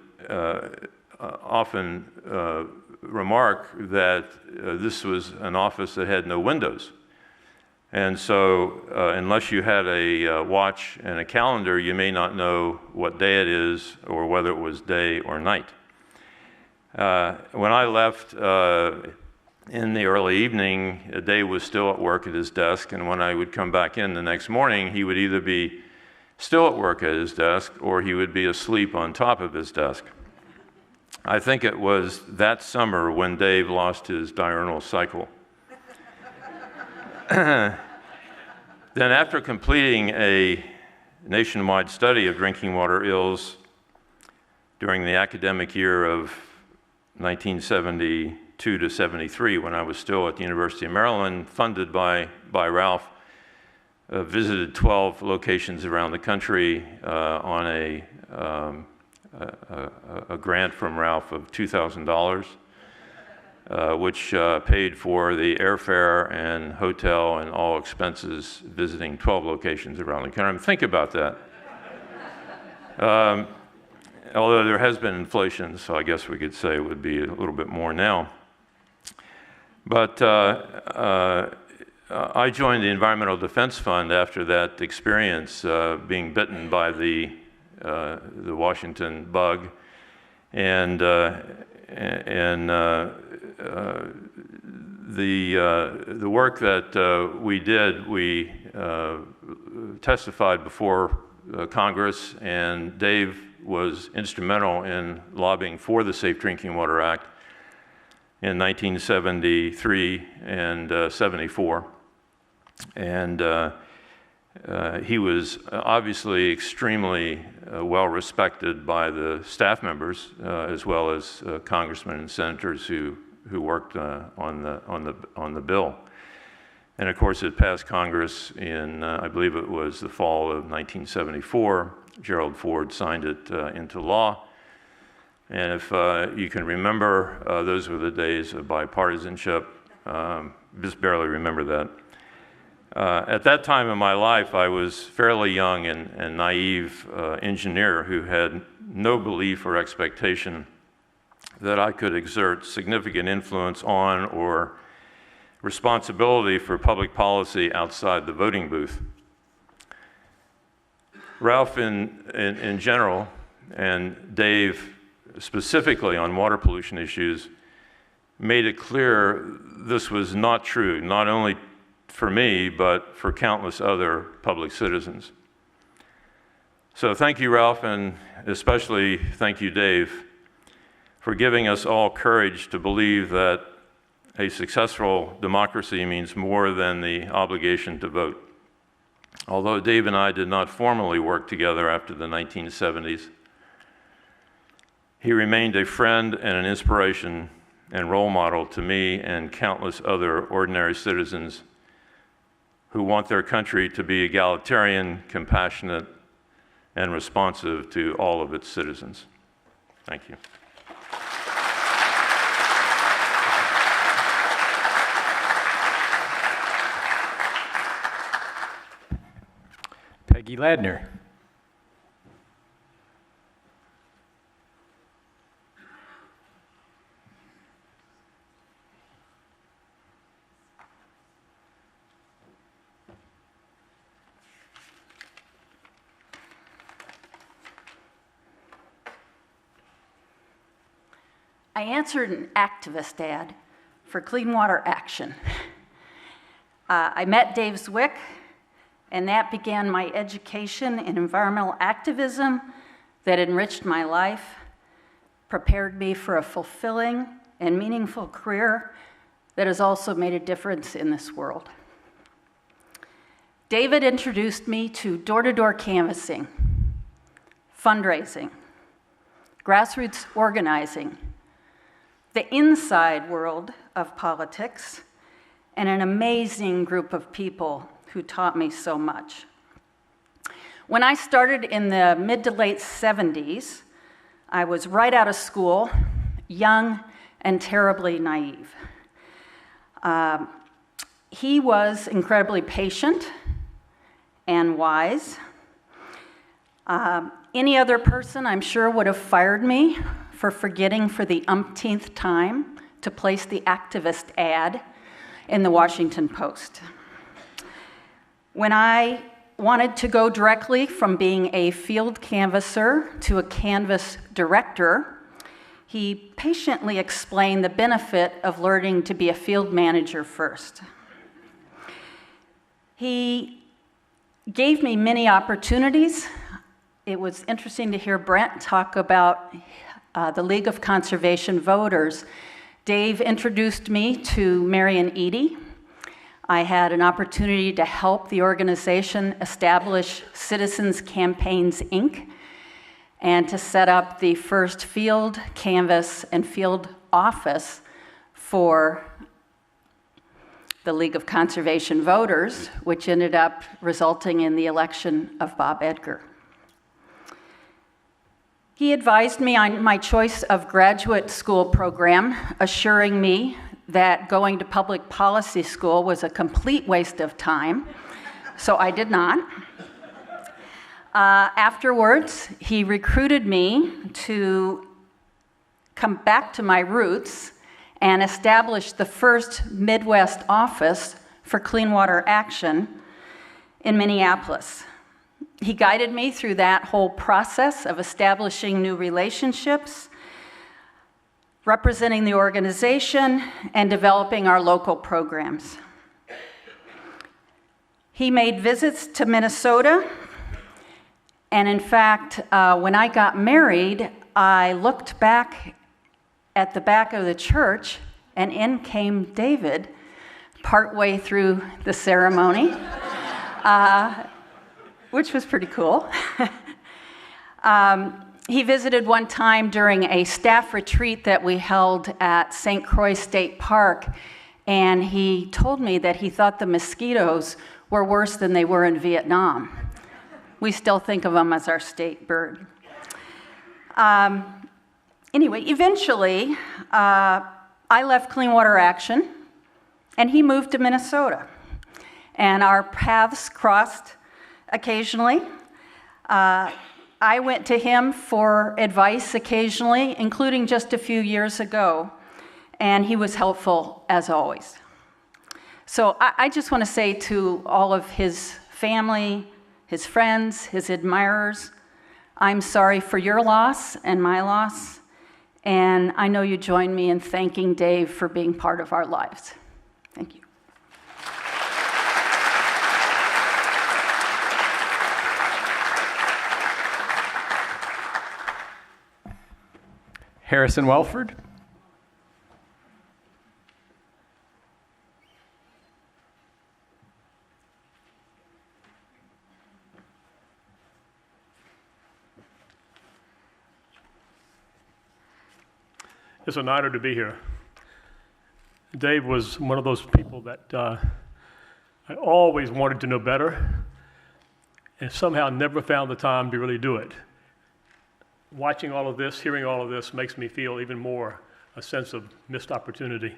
often remark that this was an office that had no windows. And so unless you had a watch and a calendar, you may not know what day it is or whether it was day or night. When I left in the early evening, Dave was still at work at his desk, and when I would come back in the next morning, he would either be still at work at his desk or he would be asleep on top of his desk. I think it was that summer when Dave lost his diurnal cycle. Then after completing a nationwide study of drinking water ills during the academic year of 1972 to 73, when I was still at the University of Maryland, funded by Ralph, visited 12 locations around the country on a grant from Ralph of $2,000, which paid for the airfare and hotel and all expenses visiting 12 locations around the country. I mean, think about that. Although there has been inflation, so I guess we could say it would be a little bit more now. But I joined the Environmental Defense Fund after that experience, being bitten by the Washington bug, and the work that we did, we testified before Congress, and Dave was instrumental in lobbying for the Safe Drinking Water Act in 1973 and 74. And he was obviously extremely well respected by the staff members, as well as congressmen and senators who worked on the bill. And of course, it passed Congress in, I believe it was the fall of 1974. Gerald Ford signed it into law. And if you can remember, those were the days of bipartisanship. Just barely remember that. At that time in my life, I was fairly young and naive engineer who had no belief or expectation that I could exert significant influence on or responsibility for public policy outside the voting booth. Ralph in general, and Dave specifically on water pollution issues, made it clear this was not true, not only for me, but for countless other public citizens. So thank you, Ralph, and especially thank you, Dave, for giving us all courage to believe that a successful democracy means more than the obligation to vote. Although Dave and I did not formally work together after the 1970s, he remained a friend and an inspiration and role model to me and countless other ordinary citizens who want their country to be egalitarian, compassionate, and responsive to all of its citizens. Thank you. Peggy Ladner. I answered an activist ad for Clean Water Action. I met Dave Zwick and that began my education in environmental activism that enriched my life, prepared me for a fulfilling and meaningful career that has also made a difference in this world. David introduced me to door-to-door canvassing, fundraising, grassroots organizing, the inside world of politics, and an amazing group of people who taught me so much. When I started in the mid to late 70s, I was right out of school, young and terribly naive. He was incredibly patient and wise. Any other person, I'm sure, would have fired me for forgetting for the umpteenth time to place the activist ad in the Washington Post. When I wanted to go directly from being a field canvasser to a canvas director, he patiently explained the benefit of learning to be a field manager first. He gave me many opportunities. It was interesting to hear Brent talk about the League of Conservation Voters. Dave introduced me to Marion Eady. I had an opportunity to help the organization establish Citizens Campaigns, Inc., and to set up the first field canvas and field office for the League of Conservation Voters, which ended up resulting in the election of Bob Edgar. He advised me on my choice of graduate school program, assuring me that going to public policy school was a complete waste of time, so I did not. Afterwards, he recruited me to come back to my roots and establish the first Midwest office for Clean Water Action in Minneapolis. He guided me through that whole process of establishing new relationships, representing the organization, and developing our local programs. He made visits to Minnesota, and in fact, when I got married, I looked back at the back of the church, and in came David partway through the ceremony, which was pretty cool. He visited one time during a staff retreat that we held at St. Croix State Park, and he told me that he thought the mosquitoes were worse than they were in Vietnam. We still think of them as our state bird. Anyway, eventually, I left Clean Water Action, and he moved to Minnesota, and our paths crossed occasionally. I went to him for advice occasionally, including just a few years ago, and he was helpful as always. So I just want to say to all of his family, his friends, his admirers, I'm sorry for your loss and my loss, and I know you join me in thanking Dave for being part of our lives. Thank you. Harrison Welford. It's an honor to be here. Dave was one of those people that I always wanted to know better and somehow never found the time to really do it. Watching all of this, hearing all of this makes me feel even more a sense of missed opportunity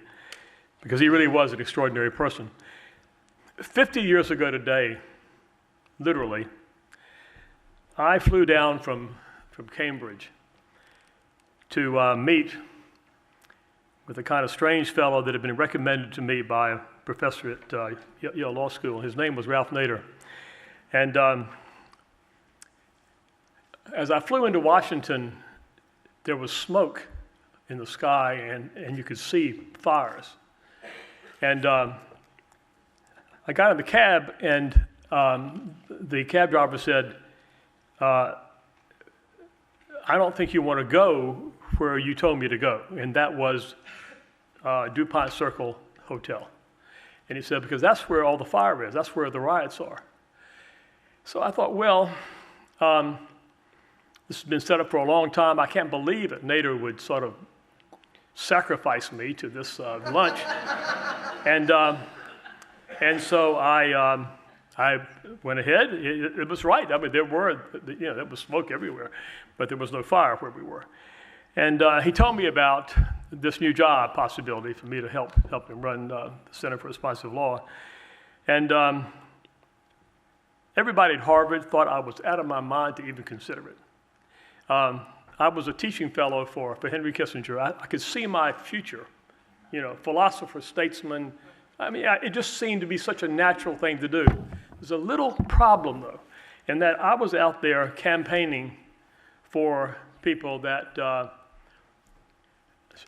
because he really was an extraordinary person. 50 years ago today, literally, I flew down from Cambridge to meet with a kind of strange fellow that had been recommended to me by a professor at Yale Law School. His name was Ralph Nader. And as I flew into Washington, there was smoke in the sky, and you could see fires. And I got in the cab, and the cab driver said, I don't think you want to go where you told me to go. And that was DuPont Circle Hotel. And he said, because that's where all the fire is. That's where the riots are. So I thought, well, this has been set up for a long time. I can't believe that Nader would sort of sacrifice me to this lunch. And so I went ahead. It was right. I mean, there was smoke everywhere, but there was no fire where we were. And he told me about this new job possibility for me to help him run the Center for Responsive Law. And everybody at Harvard thought I was out of my mind to even consider it. I was a teaching fellow for Henry Kissinger. I could see my future, philosopher, statesman. I mean, it just seemed to be such a natural thing to do. There's a little problem, though, in that I was out there campaigning for people that,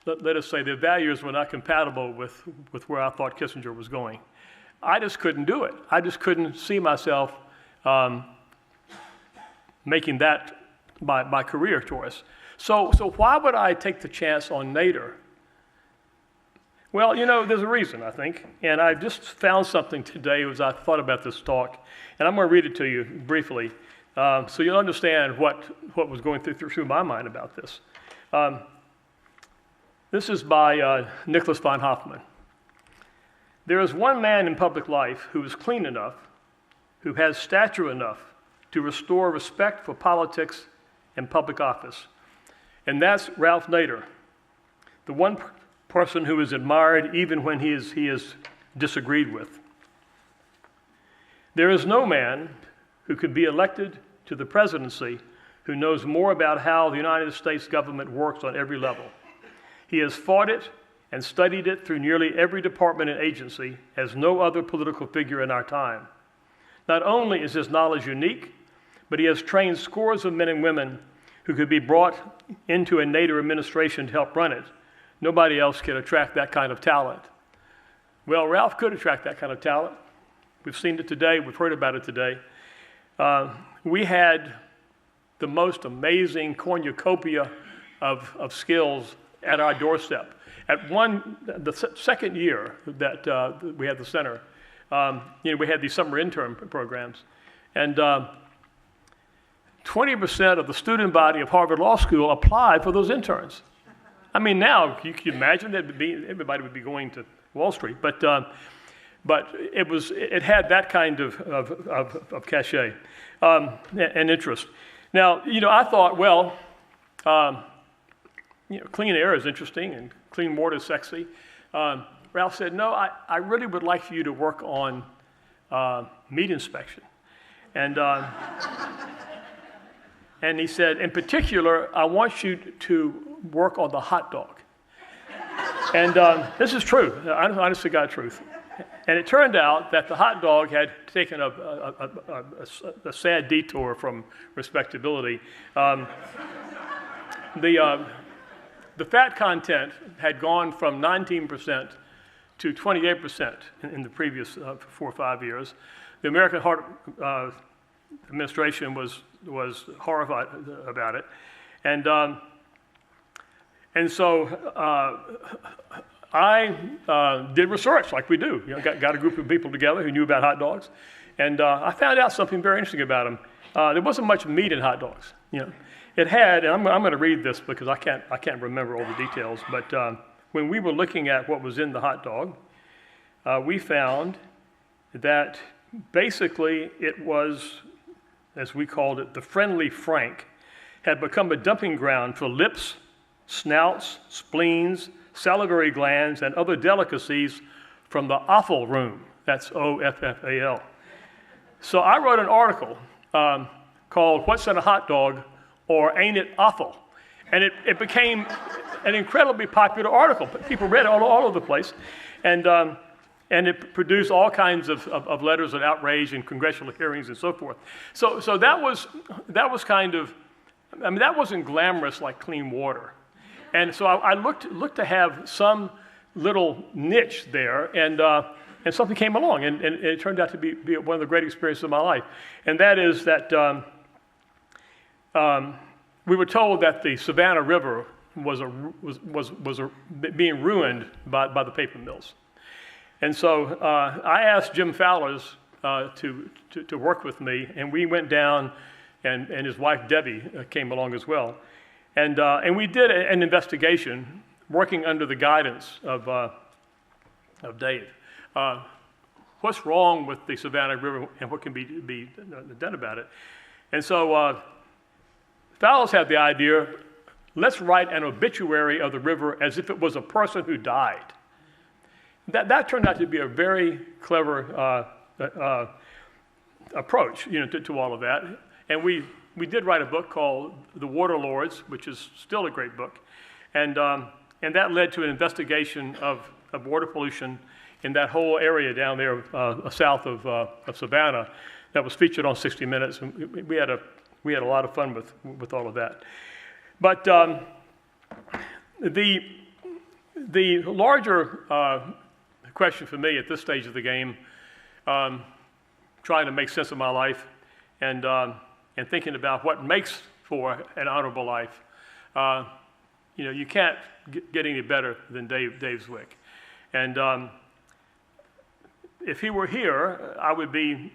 let us say, their values were not compatible with where I thought Kissinger was going. I just couldn't do it. I just couldn't see myself making that my career choice. So why would I take the chance on Nader? Well, there's a reason, I think. And I just found something today as I thought about this talk. And I'm going to read it to you briefly so you'll understand what was going through my mind about this. This is by Nicholas von Hoffman. There is one man in public life who is clean enough, who has stature enough to restore respect for politics and public office. And that's Ralph Nader, the one person who is admired even when he is disagreed with. There is no man who could be elected to the presidency who knows more about how the United States government works on every level. He has fought it and studied it through nearly every department and agency as no other political figure in our time. Not only is his knowledge unique, but he has trained scores of men and women who could be brought into a Nader administration to help run it. Nobody else can attract that kind of talent. Well, Ralph could attract that kind of talent. We've seen it today. We've heard about it today. We had the most amazing cornucopia of skills at our doorstep. At the second year that we had the center, we had these summer intern programs, and 20% of the student body of Harvard Law School applied for those interns. I mean, now you can imagine that everybody would be going to Wall Street, but it had that kind of cachet and interest. Now, I thought, well, clean air is interesting and clean water is sexy. Ralph said, no, I really would like for you to work on meat inspection. And he said, in particular, I want you to work on the hot dog. And this is true, honest to God truth. And it turned out that the hot dog had taken a sad detour from respectability. The fat content had gone from 19% to 28% in the previous 4 or 5 years. The American Heart Administration was horrified about it, and so I did research like we do. Got a group of people together who knew about hot dogs, and I found out something very interesting about them. There wasn't much meat in hot dogs. It had, and I'm going to read this because I can't remember all the details, but when we were looking at what was in the hot dog, we found that basically it was, as we called it, the friendly Frank, had become a dumping ground for lips, snouts, spleens, salivary glands, and other delicacies from the offal room. That's O-F-F-A-L. So I wrote an article called What's in a Hot Dog, or Ain't It Awful? And it became an incredibly popular article. People read it all over the place. And it produced all kinds of letters of outrage and congressional hearings and so forth. So that was kind of, that wasn't glamorous like clean water. And so I looked to have some little niche there. And and something came along, and it turned out to be one of the great experiences of my life. And that is that we were told that the Savannah River was being ruined by the paper mills. And so I asked Jim Fowlers to work with me, and we went down, and his wife Debbie came along as well. And we did an investigation working under the guidance of Dave. What's wrong with the Savannah River and what can be done about it? And so Fowlers had the idea, let's write an obituary of the river as if it was a person who died. That turned out to be a very clever approach, to all of that. And we did write a book called The Water Lords, which is still a great book. And that led to an investigation of water pollution in that whole area down there south of Savannah that was featured on 60 Minutes. And we had a lot of fun with all of that. But the larger question for me at this stage of the game, trying to make sense of my life and thinking about what makes for an honorable life, you can't get any better than Dave Zwick. And if he were here, I would be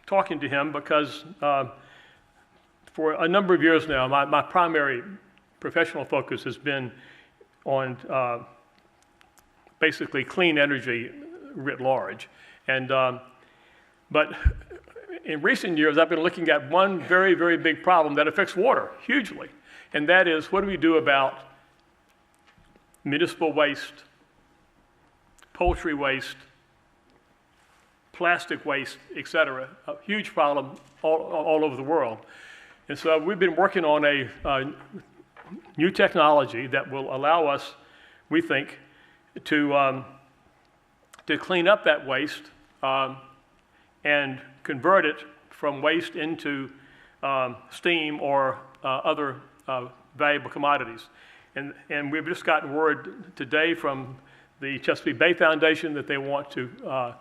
talking to him because for a number of years now, my primary professional focus has been on basically clean energy writ large. But in recent years, I've been looking at one very, very big problem that affects water hugely, and that is, what do we do about municipal waste, poultry waste, plastic waste, et cetera? A huge problem all over the world. And so we've been working on a new technology that will allow us, we think, to clean up that waste and convert it from waste into steam or other valuable commodities. And we've just gotten word today from the Chesapeake Bay Foundation that they want to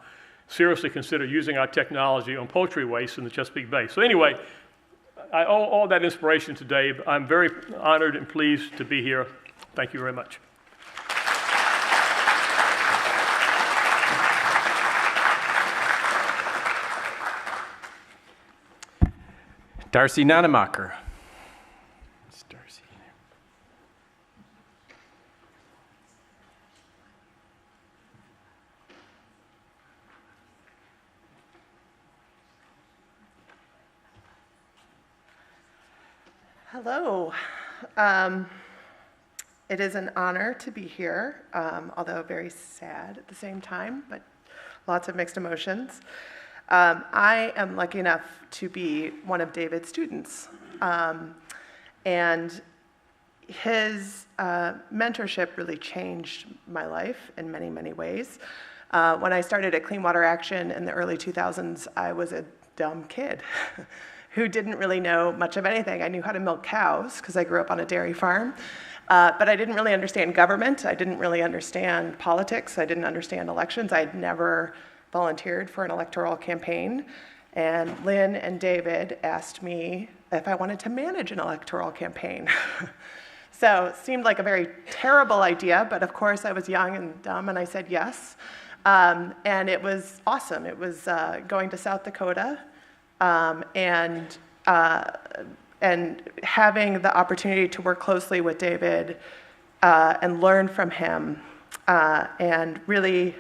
seriously consider using our technology on poultry waste in the Chesapeake Bay. So anyway, I owe all that inspiration to Dave. I'm very honored and pleased to be here. Thank you very much. Darcy Nonemacher. It's Darcy. Hello. It is an honor to be here, although very sad at the same time, but lots of mixed emotions. I am lucky enough to be one of David's students, and his mentorship really changed my life in many, many ways. When I started at Clean Water Action in the early 2000s, I was a dumb kid who didn't really know much of anything. I knew how to milk cows because I grew up on a dairy farm, but I didn't really understand government. I didn't really understand politics. I didn't understand elections. I had never volunteered for an electoral campaign, and Lynn and David asked me if I wanted to manage an electoral campaign. So it seemed like a very terrible idea, but of course I was young and dumb, and I said yes. And it was awesome. It was going to South Dakota and having the opportunity to work closely with David and learn from him and really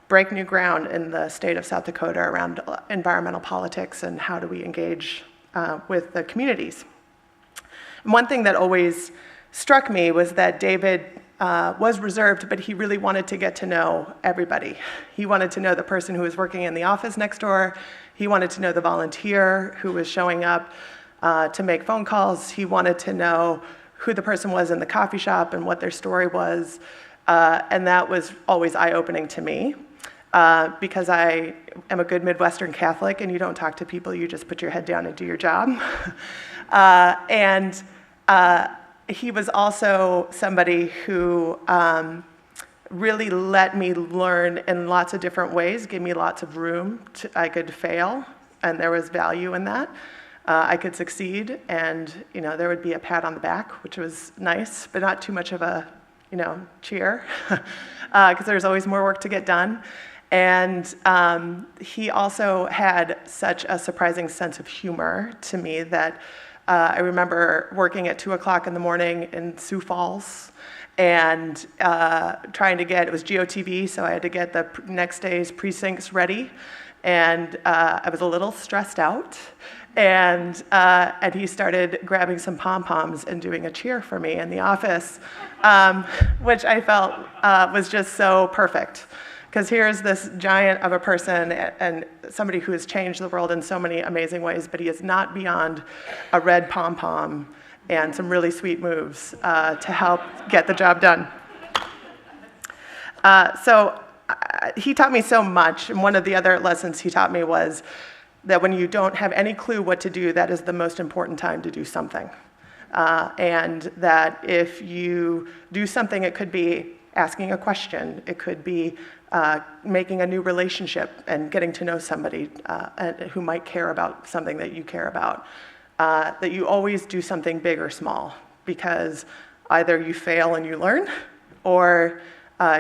break new ground in the state of South Dakota around environmental politics and how do we engage with the communities. And one thing that always struck me was that David was reserved, but he really wanted to get to know everybody. He wanted to know the person who was working in the office next door. He wanted to know the volunteer who was showing up to make phone calls. He wanted to know who the person was in the coffee shop and what their story was. And that was always eye-opening to me. Because I am a good Midwestern Catholic, and you don't talk to people, you just put your head down and do your job. And he was also somebody who really let me learn in lots of different ways, gave me lots of room. I could fail, and there was value in that. I could succeed, and there would be a pat on the back, which was nice, but not too much of a cheer, because there's always more work to get done. And he also had such a surprising sense of humor to me that I remember working at 2 o'clock in the morning in Sioux Falls and trying to get, it was GOTV, so I had to get the next day's precincts ready. And I was a little stressed out. And he started grabbing some pom-poms and doing a cheer for me in the office, which I felt was just so perfect. Because here's this giant of a person and somebody who has changed the world in so many amazing ways, but he is not beyond a red pom-pom and some really sweet moves to help get the job done. He taught me so much, and one of the other lessons he taught me was that when you don't have any clue what to do, that is the most important time to do something. And that if you do something, it could be asking a question, it could be making a new relationship and getting to know somebody who might care about something that you care about, that you always do something big or small, because either you fail and you learn, or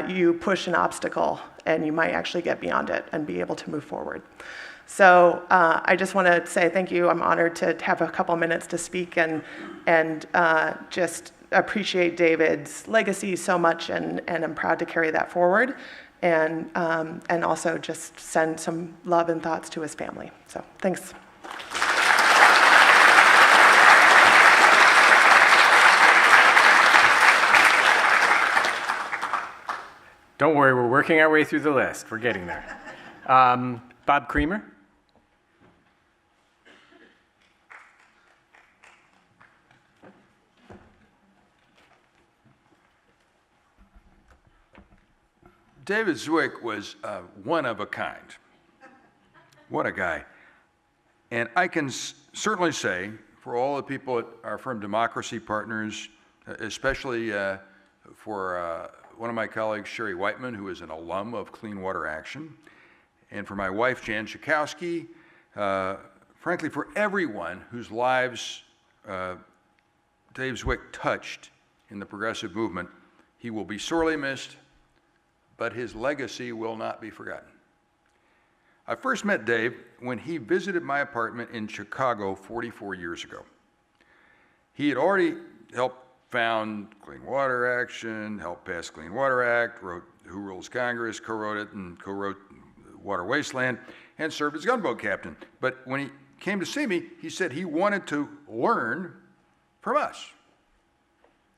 you push an obstacle and you might actually get beyond it and be able to move forward. So I just want to say thank you. I'm honored to have a couple minutes to speak and just appreciate David's legacy so much, and I'm proud to carry that forward, and also just send some love and thoughts to his family. So thanks. Don't worry, we're working our way through the list. We're getting there. Bob Creamer. David Zwick was one of a kind. What a guy. And I can certainly say, for all the people at our firm Democracy Partners, especially for one of my colleagues, Sherry Whiteman, who is an alum of Clean Water Action, and for my wife, Jan Schakowsky, frankly, for everyone whose lives Dave Zwick touched in the progressive movement, he will be sorely missed, but his legacy will not be forgotten. I first met Dave when he visited my apartment in Chicago 44 years ago. He had already helped found Clean Water Action, helped pass Clean Water Act, wrote Who Rules Congress, co-wrote it, and co-wrote Water Wasteland, and served as gunboat captain. But when he came to see me, he said he wanted to learn from us.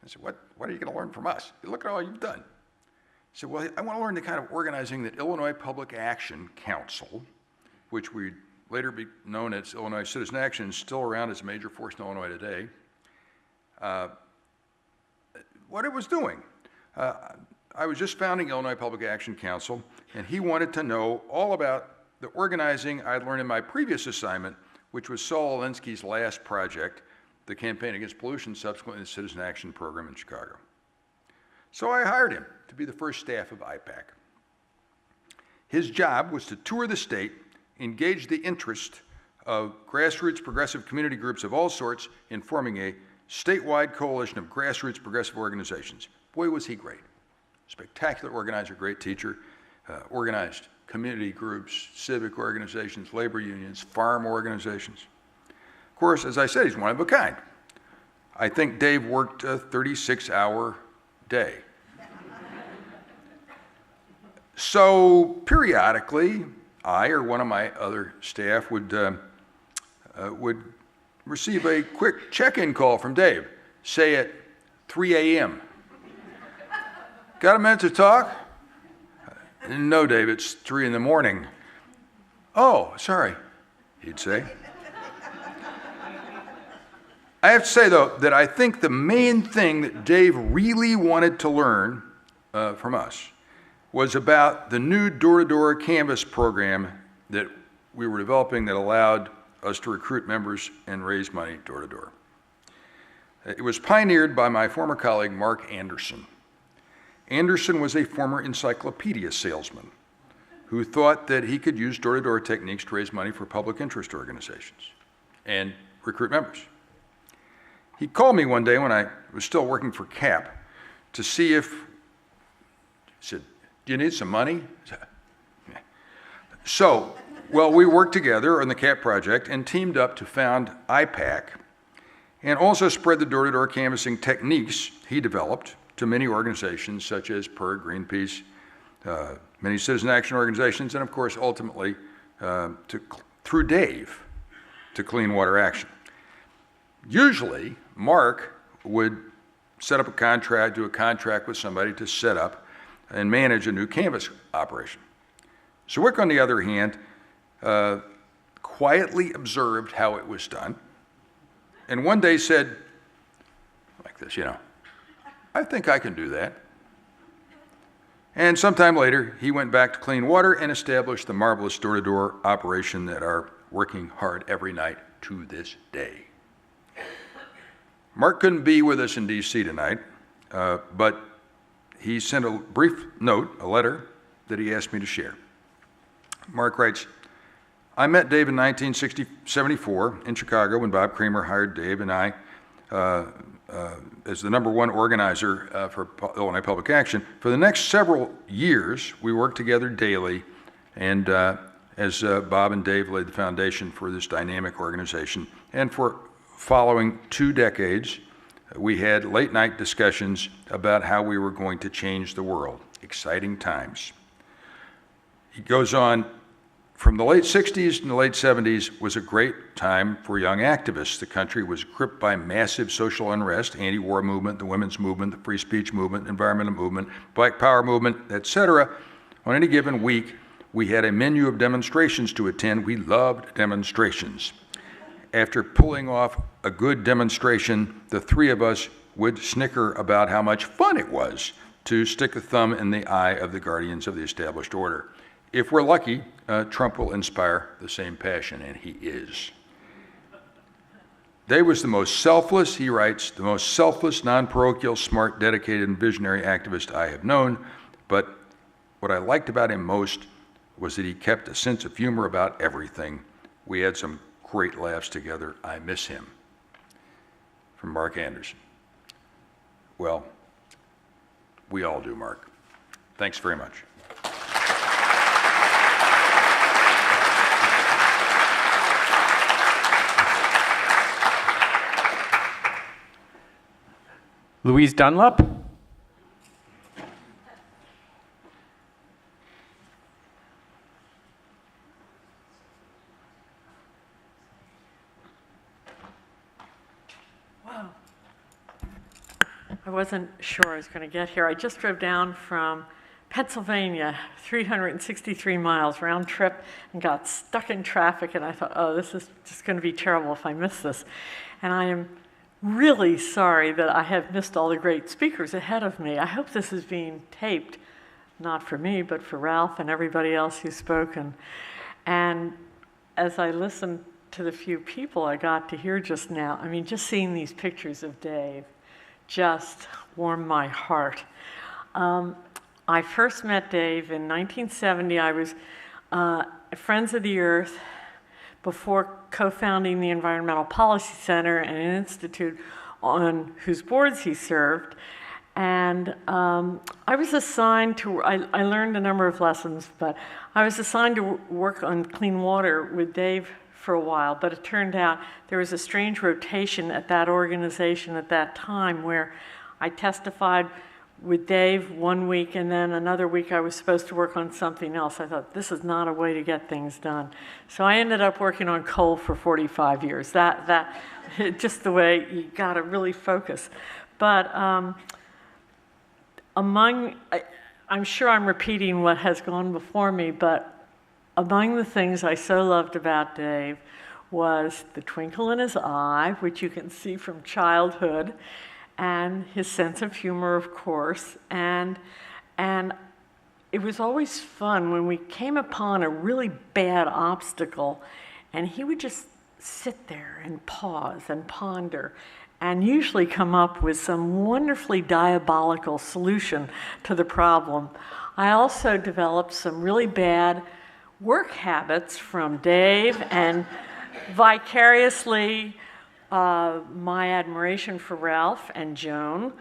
I said, what are you going to learn from us? Look at all you've done. He said, well, I want to learn the kind of organizing that Illinois Public Action Council, which would later be known as Illinois Citizen Action, is still around as a major force in Illinois today, what it was doing. I was just founding Illinois Public Action Council, and he wanted to know all about the organizing I'd learned in my previous assignment, which was Saul Alinsky's last project, the Campaign Against Pollution, subsequently the Citizen Action Program in Chicago. So I hired him to be the first staff of IPAC. His job was to tour the state, engage the interest of grassroots progressive community groups of all sorts in forming a statewide coalition of grassroots progressive organizations. Boy, was he great. Spectacular organizer, great teacher, organized community groups, civic organizations, labor unions, farm organizations. Of course, as I said, he's one of a kind. I think Dave worked a 36-hour day. So periodically, I or one of my other staff would receive a quick check-in call from Dave, say at 3 a.m. Got a minute to talk? No, Dave, it's 3 in the morning. Oh, sorry, he'd say. I have to say, though, that I think the main thing that Dave really wanted to learn from us was about the new door-to-door canvas program that we were developing that allowed us to recruit members and raise money door-to-door. It was pioneered by my former colleague, Mark Anderson. Anderson was a former encyclopedia salesman who thought that he could use door-to-door techniques to raise money for public interest organizations and recruit members. He called me one day when I was still working for CAP to see if, he said, "Do you need some money?" So, well, we worked together on the CAP project and teamed up to found IPAC and also spread the door-to-door canvassing techniques he developed to many organizations such as PERG, Greenpeace, many citizen action organizations, and of course, ultimately, through Dave, to Clean Water Action. Usually, Mark would set up a contract, do a contract with somebody to set up and manage a new canvas operation. Zwick, on the other hand, quietly observed how it was done, and one day said, like this, "I think I can do that." And sometime later, he went back to Clean Water and established the marvelous door-to-door operation that are working hard every night to this day. Mark couldn't be with us in D.C. tonight, but he sent a brief note, a letter, that he asked me to share. Mark writes, "I met Dave in 1974 in Chicago when Bob Kramer hired Dave and I as the #1 organizer for Illinois Public Action. For the next several years, we worked together daily, and as Bob and Dave laid the foundation for this dynamic organization. And for following 2 decades, we had late-night discussions about how we were going to change the world. Exciting times." He goes on, "From the late 60s and the late 70s was a great time for young activists. The country was gripped by massive social unrest, anti-war movement, the women's movement, the free speech movement, environmental movement, Black Power movement, etc. On any given week, we had a menu of demonstrations to attend. We loved demonstrations. After pulling off a good demonstration, the 3 of us would snicker about how much fun it was to stick a thumb in the eye of the guardians of the established order. If we're lucky, Trump will inspire the same passion, and he is." Dave was the most selfless, he writes, "the most selfless, non-parochial, smart, dedicated, and visionary activist I have known. But what I liked about him most was that he kept a sense of humor about everything. We had some great laughs together. I miss him." From Mark Anderson. Well, we all do, Mark. Thanks very much. Louise Dunlap. Wow. I wasn't sure I was going to get here. I just drove down from Pennsylvania, 363 miles round trip, and got stuck in traffic, and I thought, oh, this is just going to be terrible if I miss this. And I am really sorry that I have missed all the great speakers ahead of me. I hope this is being taped, not for me, but for Ralph and everybody else who's spoken. And as I listened to the few people I got to hear just now, I mean, just seeing these pictures of Dave just warmed my heart. I first met Dave in 1970. I was Friends of the Earth before co-founding the Environmental Policy Center and an institute on whose boards he served. And I was assigned to, I learned a number of lessons, but I was assigned to work on clean water with Dave for a while, but it turned out there was a strange rotation at that organization at that time where I testified with Dave one week, and then another week I was supposed to work on something else. I thought, this is not a way to get things done. So I ended up working on coal for 45 years. That just the way you gotta really focus. But I'm sure I'm repeating what has gone before me, but among the things I so loved about Dave was the twinkle in his eye, which you can see from childhood, and his sense of humor, of course, and it was always fun when we came upon a really bad obstacle, and he would just sit there and pause and ponder and usually come up with some wonderfully diabolical solution to the problem. I also developed some really bad work habits from Dave, and vicariously my admiration for Ralph and Joan,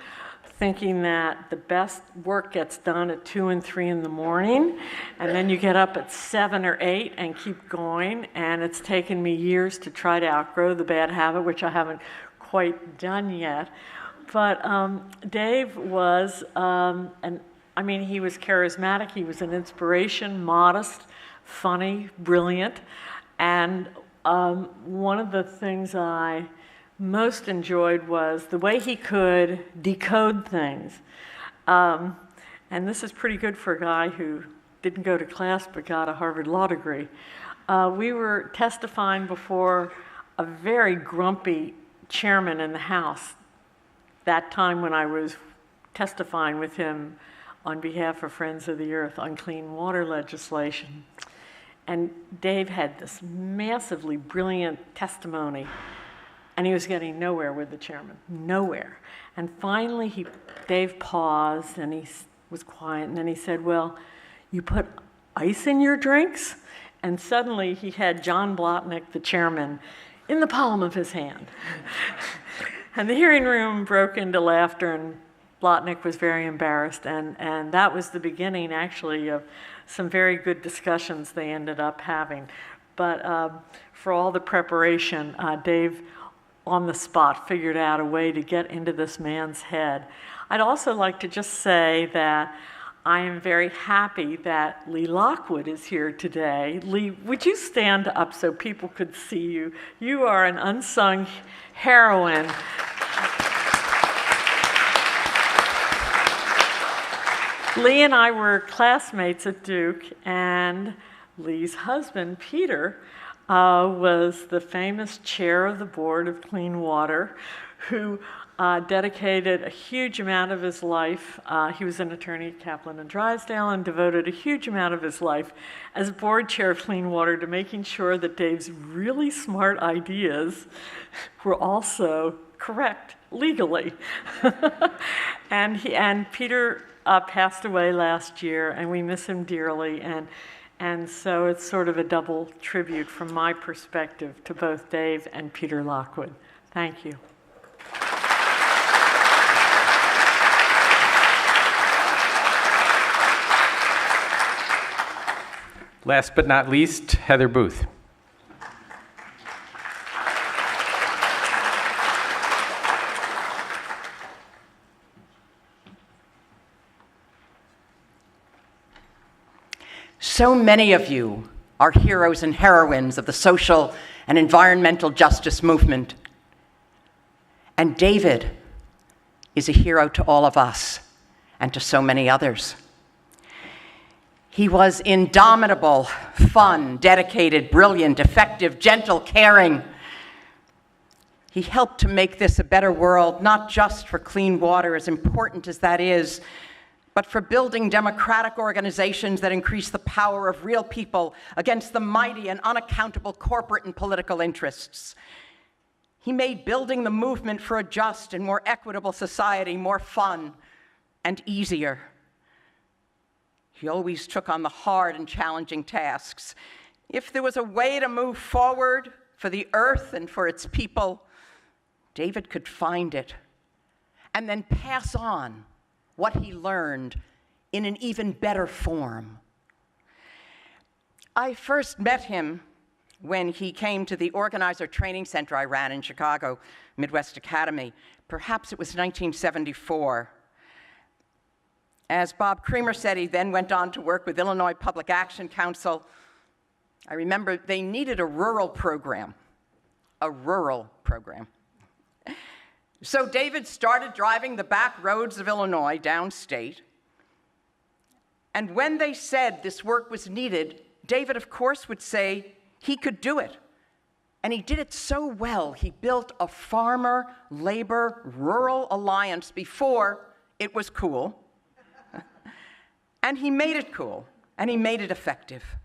thinking that the best work gets done at 2 and 3 in the morning, and then you get up at 7 or 8 and keep going, and it's taken me years to try to outgrow the bad habit, which I haven't quite done yet. But Dave was, he was charismatic, he was an inspiration, modest, funny, brilliant, and one of the things I most enjoyed was the way he could decode things. And this is pretty good for a guy who didn't go to class but got a Harvard Law degree. We were testifying before a very grumpy chairman in the House that time when I was testifying with him on behalf of Friends of the Earth on clean water legislation. And Dave had this massively brilliant testimony, and he was getting nowhere with the chairman, nowhere. And finally, Dave paused, and he was quiet, and then he said, well, you put ice in your drinks? And suddenly, he had John Blotnick, the chairman, in the palm of his hand. And the hearing room broke into laughter, and Blotnick was very embarrassed, and that was the beginning, actually, of some very good discussions they ended up having. But for all the preparation, Dave, on the spot, figured out a way to get into this man's head. I'd also like to just say that I am very happy that Lee Lockwood is here today. Lee, would you stand up so people could see you? You are an unsung heroine. Lee and I were classmates at Duke, and Lee's husband, Peter, was the famous chair of the Board of Clean Water, who dedicated a huge amount of his life. He was an attorney at Kaplan and Drysdale and devoted a huge amount of his life as board chair of Clean Water to making sure that Dave's really smart ideas were also correct legally. And Peter passed away last year, and we miss him dearly. And so it's sort of a double tribute from my perspective to both Dave and Peter Lockwood. Thank you. Last but not least, Heather Booth. So many of you are heroes and heroines of the social and environmental justice movement. And David is a hero to all of us and to so many others. He was indomitable, fun, dedicated, brilliant, effective, gentle, caring. He helped to make this a better world, not just for clean water, as important as that is, but for building democratic organizations that increase the power of real people against the mighty and unaccountable corporate and political interests. He made building the movement for a just and more equitable society more fun and easier. He always took on the hard and challenging tasks. If there was a way to move forward for the earth and for its people, David could find it and then pass on what he learned in an even better form. I first met him when he came to the organizer training center I ran in Chicago, Midwest Academy. Perhaps it was 1974. As Bob Creamer said, he then went on to work with Illinois Public Action Council. I remember they needed a rural program. So David started driving the back roads of Illinois downstate. And when they said this work was needed, David, of course, would say he could do it. And he did it so well, he built a farmer-labor-rural alliance before it was cool. And he made it cool, and he made it effective.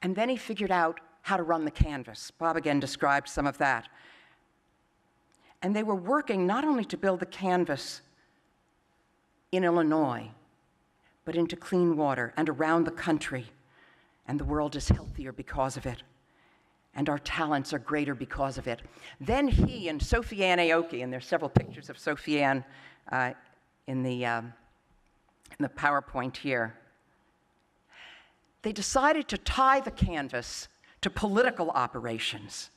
And then he figured out how to run the canvas. Bob again described some of that. And they were working not only to build the canvas in Illinois, but into clean water and around the country. And the world is healthier because of it. And our talents are greater because of it. Then he and Sophie Ann Aoki, and there's several pictures of Sophie Ann in the PowerPoint here, they decided to tie the canvas to political operations.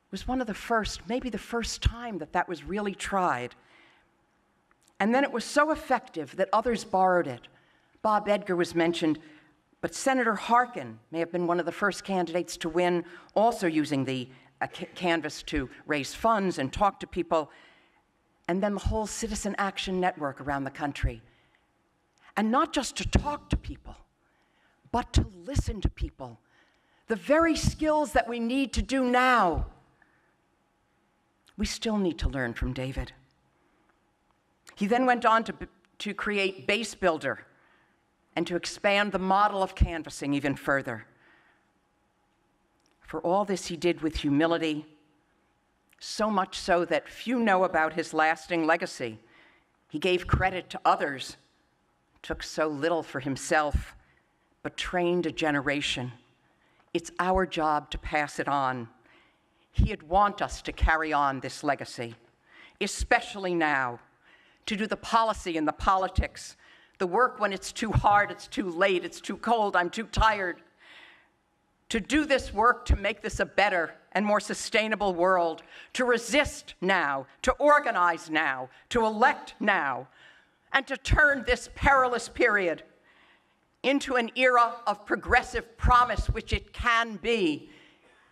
It was one of the first, maybe the first time that was really tried. And then it was so effective that others borrowed it. Bob Edgar was mentioned, but Senator Harkin may have been one of the first candidates to win, also using the canvas to raise funds and talk to people, and then the whole Citizen Action Network around the country. And not just to talk to people, but to listen to people. The very skills that we need to do now. We still need to learn from David. He then went on to create Base Builder and to expand the model of canvassing even further. For all this he did with humility, so much so that few know about his lasting legacy. He gave credit to others, took so little for himself, but trained a generation. It's our job to pass it on. He'd want us to carry on this legacy, especially now, to do the policy and the politics, the work when it's too hard, it's too late, it's too cold, I'm too tired. To do this work to make this a better and more sustainable world, to resist now, to organize now, to elect now, and to turn this perilous period into an era of progressive promise, which it can be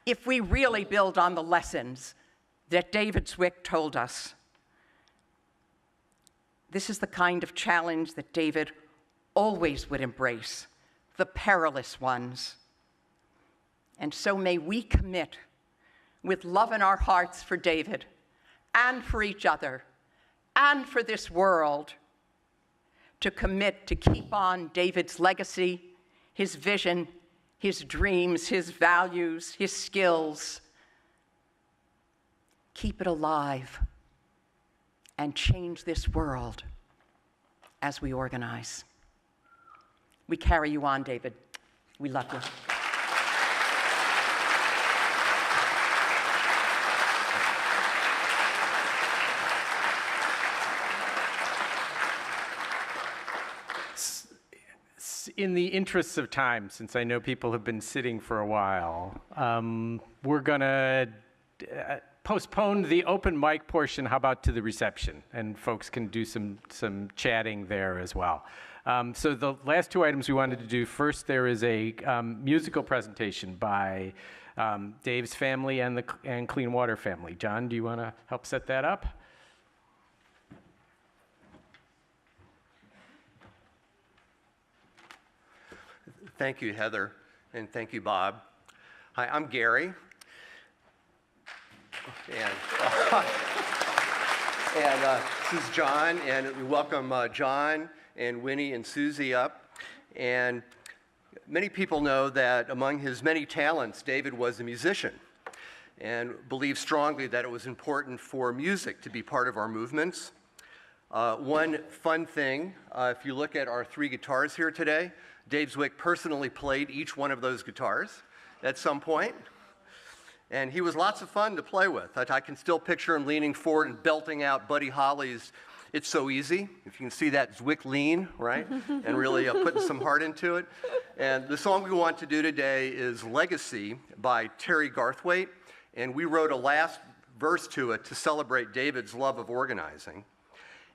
if we really build on the lessons that David Zwick told us. This is the kind of challenge that David always would embrace, the perilous ones. And so may we commit, with love in our hearts for David, and for each other, and for this world, to commit to keep on David's legacy, his vision, his dreams, his values, his skills. Keep it alive and change this world as we organize. We carry you on, David. We love you. In the interests of time, since I know people have been sitting for a while, we're going to postpone the open mic portion, how about to the reception? And folks can do some chatting there as well. So the last two items we wanted to do, first there is a musical presentation by Dave's family and Clean Water family. John, do you want to help set that up? Thank you, Heather, and thank you, Bob. Hi, I'm Gary. And this is John, and we welcome John and Winnie and Susie up. And many people know that among his many talents, David was a musician and believed strongly that it was important for music to be part of our movements. One fun thing, if you look at our three guitars here today, Dave Zwick personally played each one of those guitars at some point. And he was lots of fun to play with. I can still picture him leaning forward and belting out Buddy Holly's It's So Easy. If you can see that Zwick lean, right? And really putting some heart into it. And the song we want to do today is Legacy by Terry Garthwaite. And we wrote a last verse to it to celebrate David's love of organizing.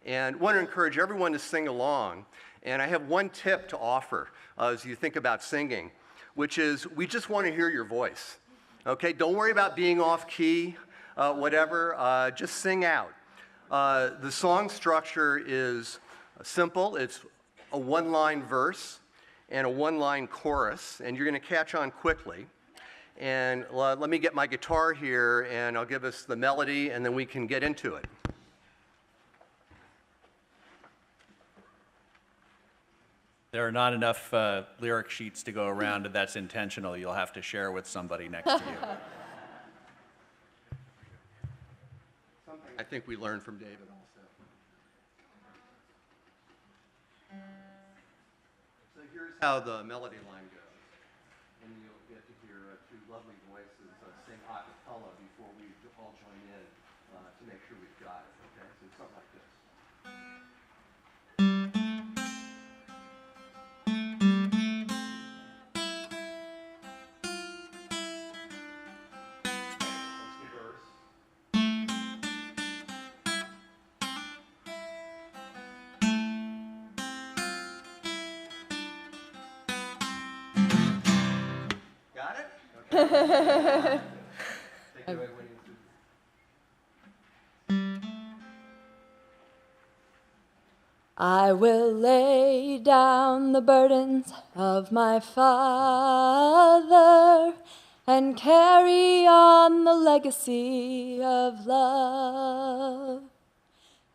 And want to encourage everyone to sing along. And I have one tip to offer as you think about singing, which is we just want to hear your voice. Okay, don't worry about being off key, whatever, just sing out. The song structure is simple. It's a one-line verse and a one-line chorus, and you're going to catch on quickly. And let me get my guitar here, and I'll give us the melody, and then we can get into it. There are not enough lyric sheets to go around, and that's intentional. You'll have to share with somebody next to you. I think we learned from David also. So here's how the melody line goes. And you'll get to hear two lovely voices sing a cappella before we all join in to make sure we've got it, okay? So it's something like this. Got it? Okay. Take it away, Winnie. I will lay down the burdens of my father and carry on the legacy of love.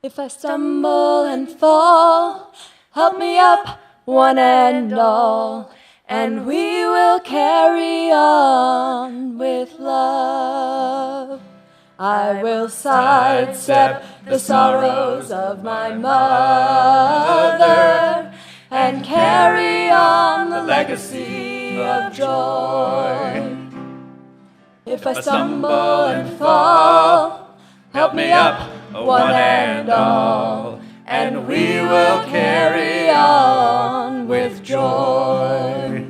If I stumble and fall, help me up, one and all, and we will carry on with love. I will sidestep the sorrows of my mother and carry on the legacy of joy. If I stumble and fall, help me up, one and all, and we will carry on with joy.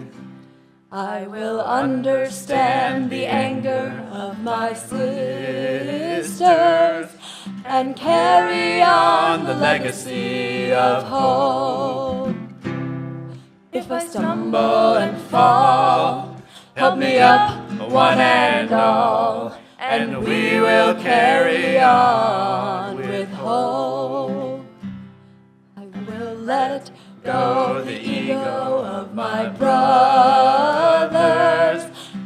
I will understand the anger of my sisters and carry on the legacy of hope. If I stumble and fall, help me up, one and all, and we will carry on with hope. I will let go the ego of my brothers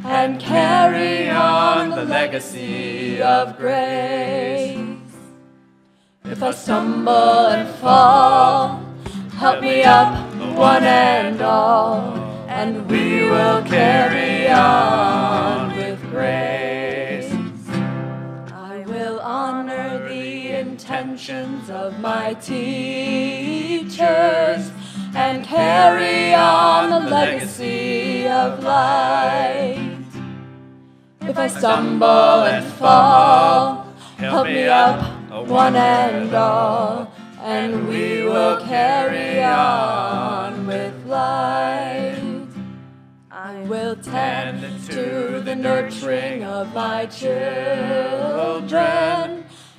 and carry on the legacy of grace. If I stumble and fall, help me up, one and all, and we will carry on with grace. I will honor the intentions of my teachers and carry on the legacy of light. If I stumble and fall, help me up, one and all, and we will carry on with light. I will tend to the nurturing of my children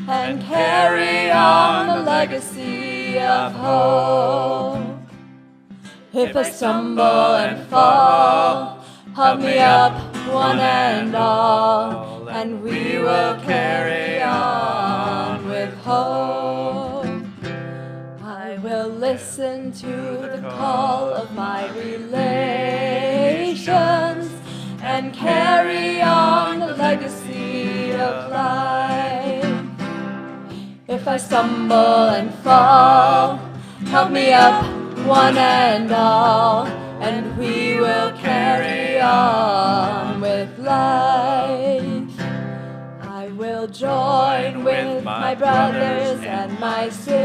and carry on the legacy of hope. If I stumble and fall, help me up, one and all, and we will carry on with hope. I will listen to the call of my relations and carry on the legacy of life. If I stumble and fall, help me up, one and all, and we will carry on with life. I will join with my brothers and my sisters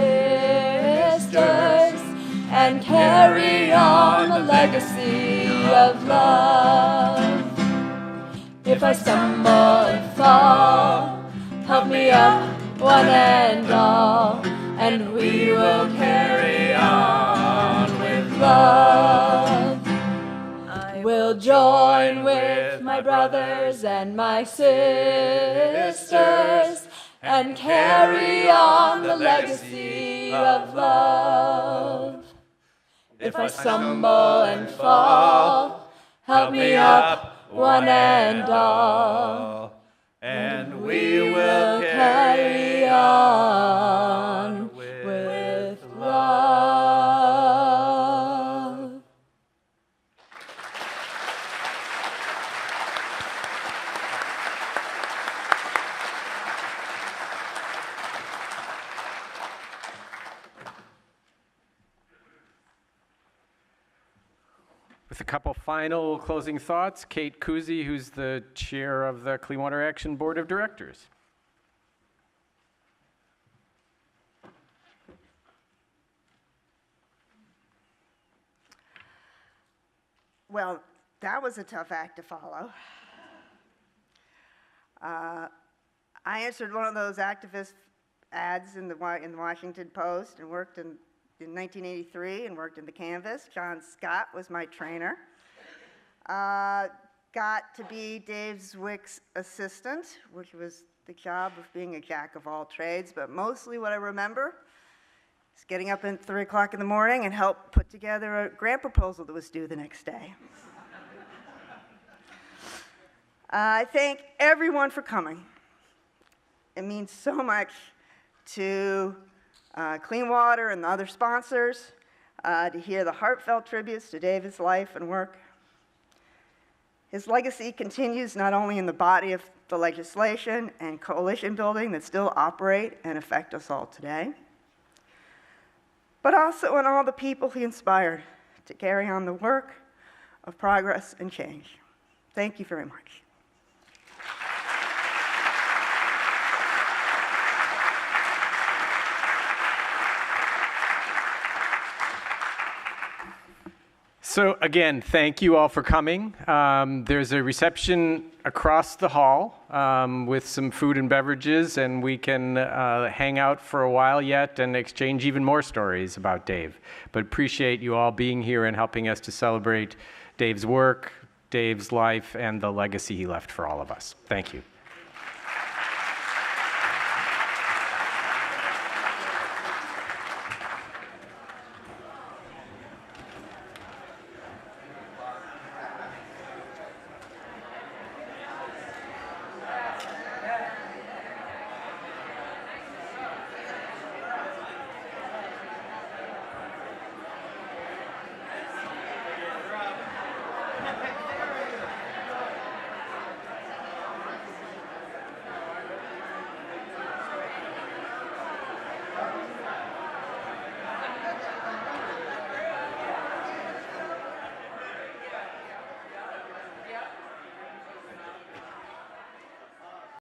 and carry on the legacy of love. If I stumble and fall, help me up, one and all, and we will carry on with love. I will join with my brothers and my sisters and carry on the legacy of love. If I stumble and fall, help me up, one and all, and we will carry on with love. With a couple final closing thoughts, Kate Koeze, who's the chair of the Clean Water Action Board of Directors. Well, that was a tough act to follow. I answered one of those activist ads in the Washington Post and worked in 1983 and worked in the Canvas. John Scott was my trainer. Got to be Dave Zwick's assistant, which was the job of being a jack of all trades, but mostly what I remember is getting up at 3 o'clock in the morning and help put together a grant proposal that was due the next day. I thank everyone for coming. It means so much to Clean Water and the other sponsors to hear the heartfelt tributes to David's life and work. His legacy continues not only in the body of the legislation and coalition building that still operate and affect us all today, but also in all the people he inspired to carry on the work of progress and change. Thank you very much. So again, thank you all for coming. There's a reception across the hall with some food and beverages, and we can hang out for a while yet and exchange even more stories about Dave. But appreciate you all being here and helping us to celebrate Dave's work, Dave's life, and the legacy he left for all of us. Thank you.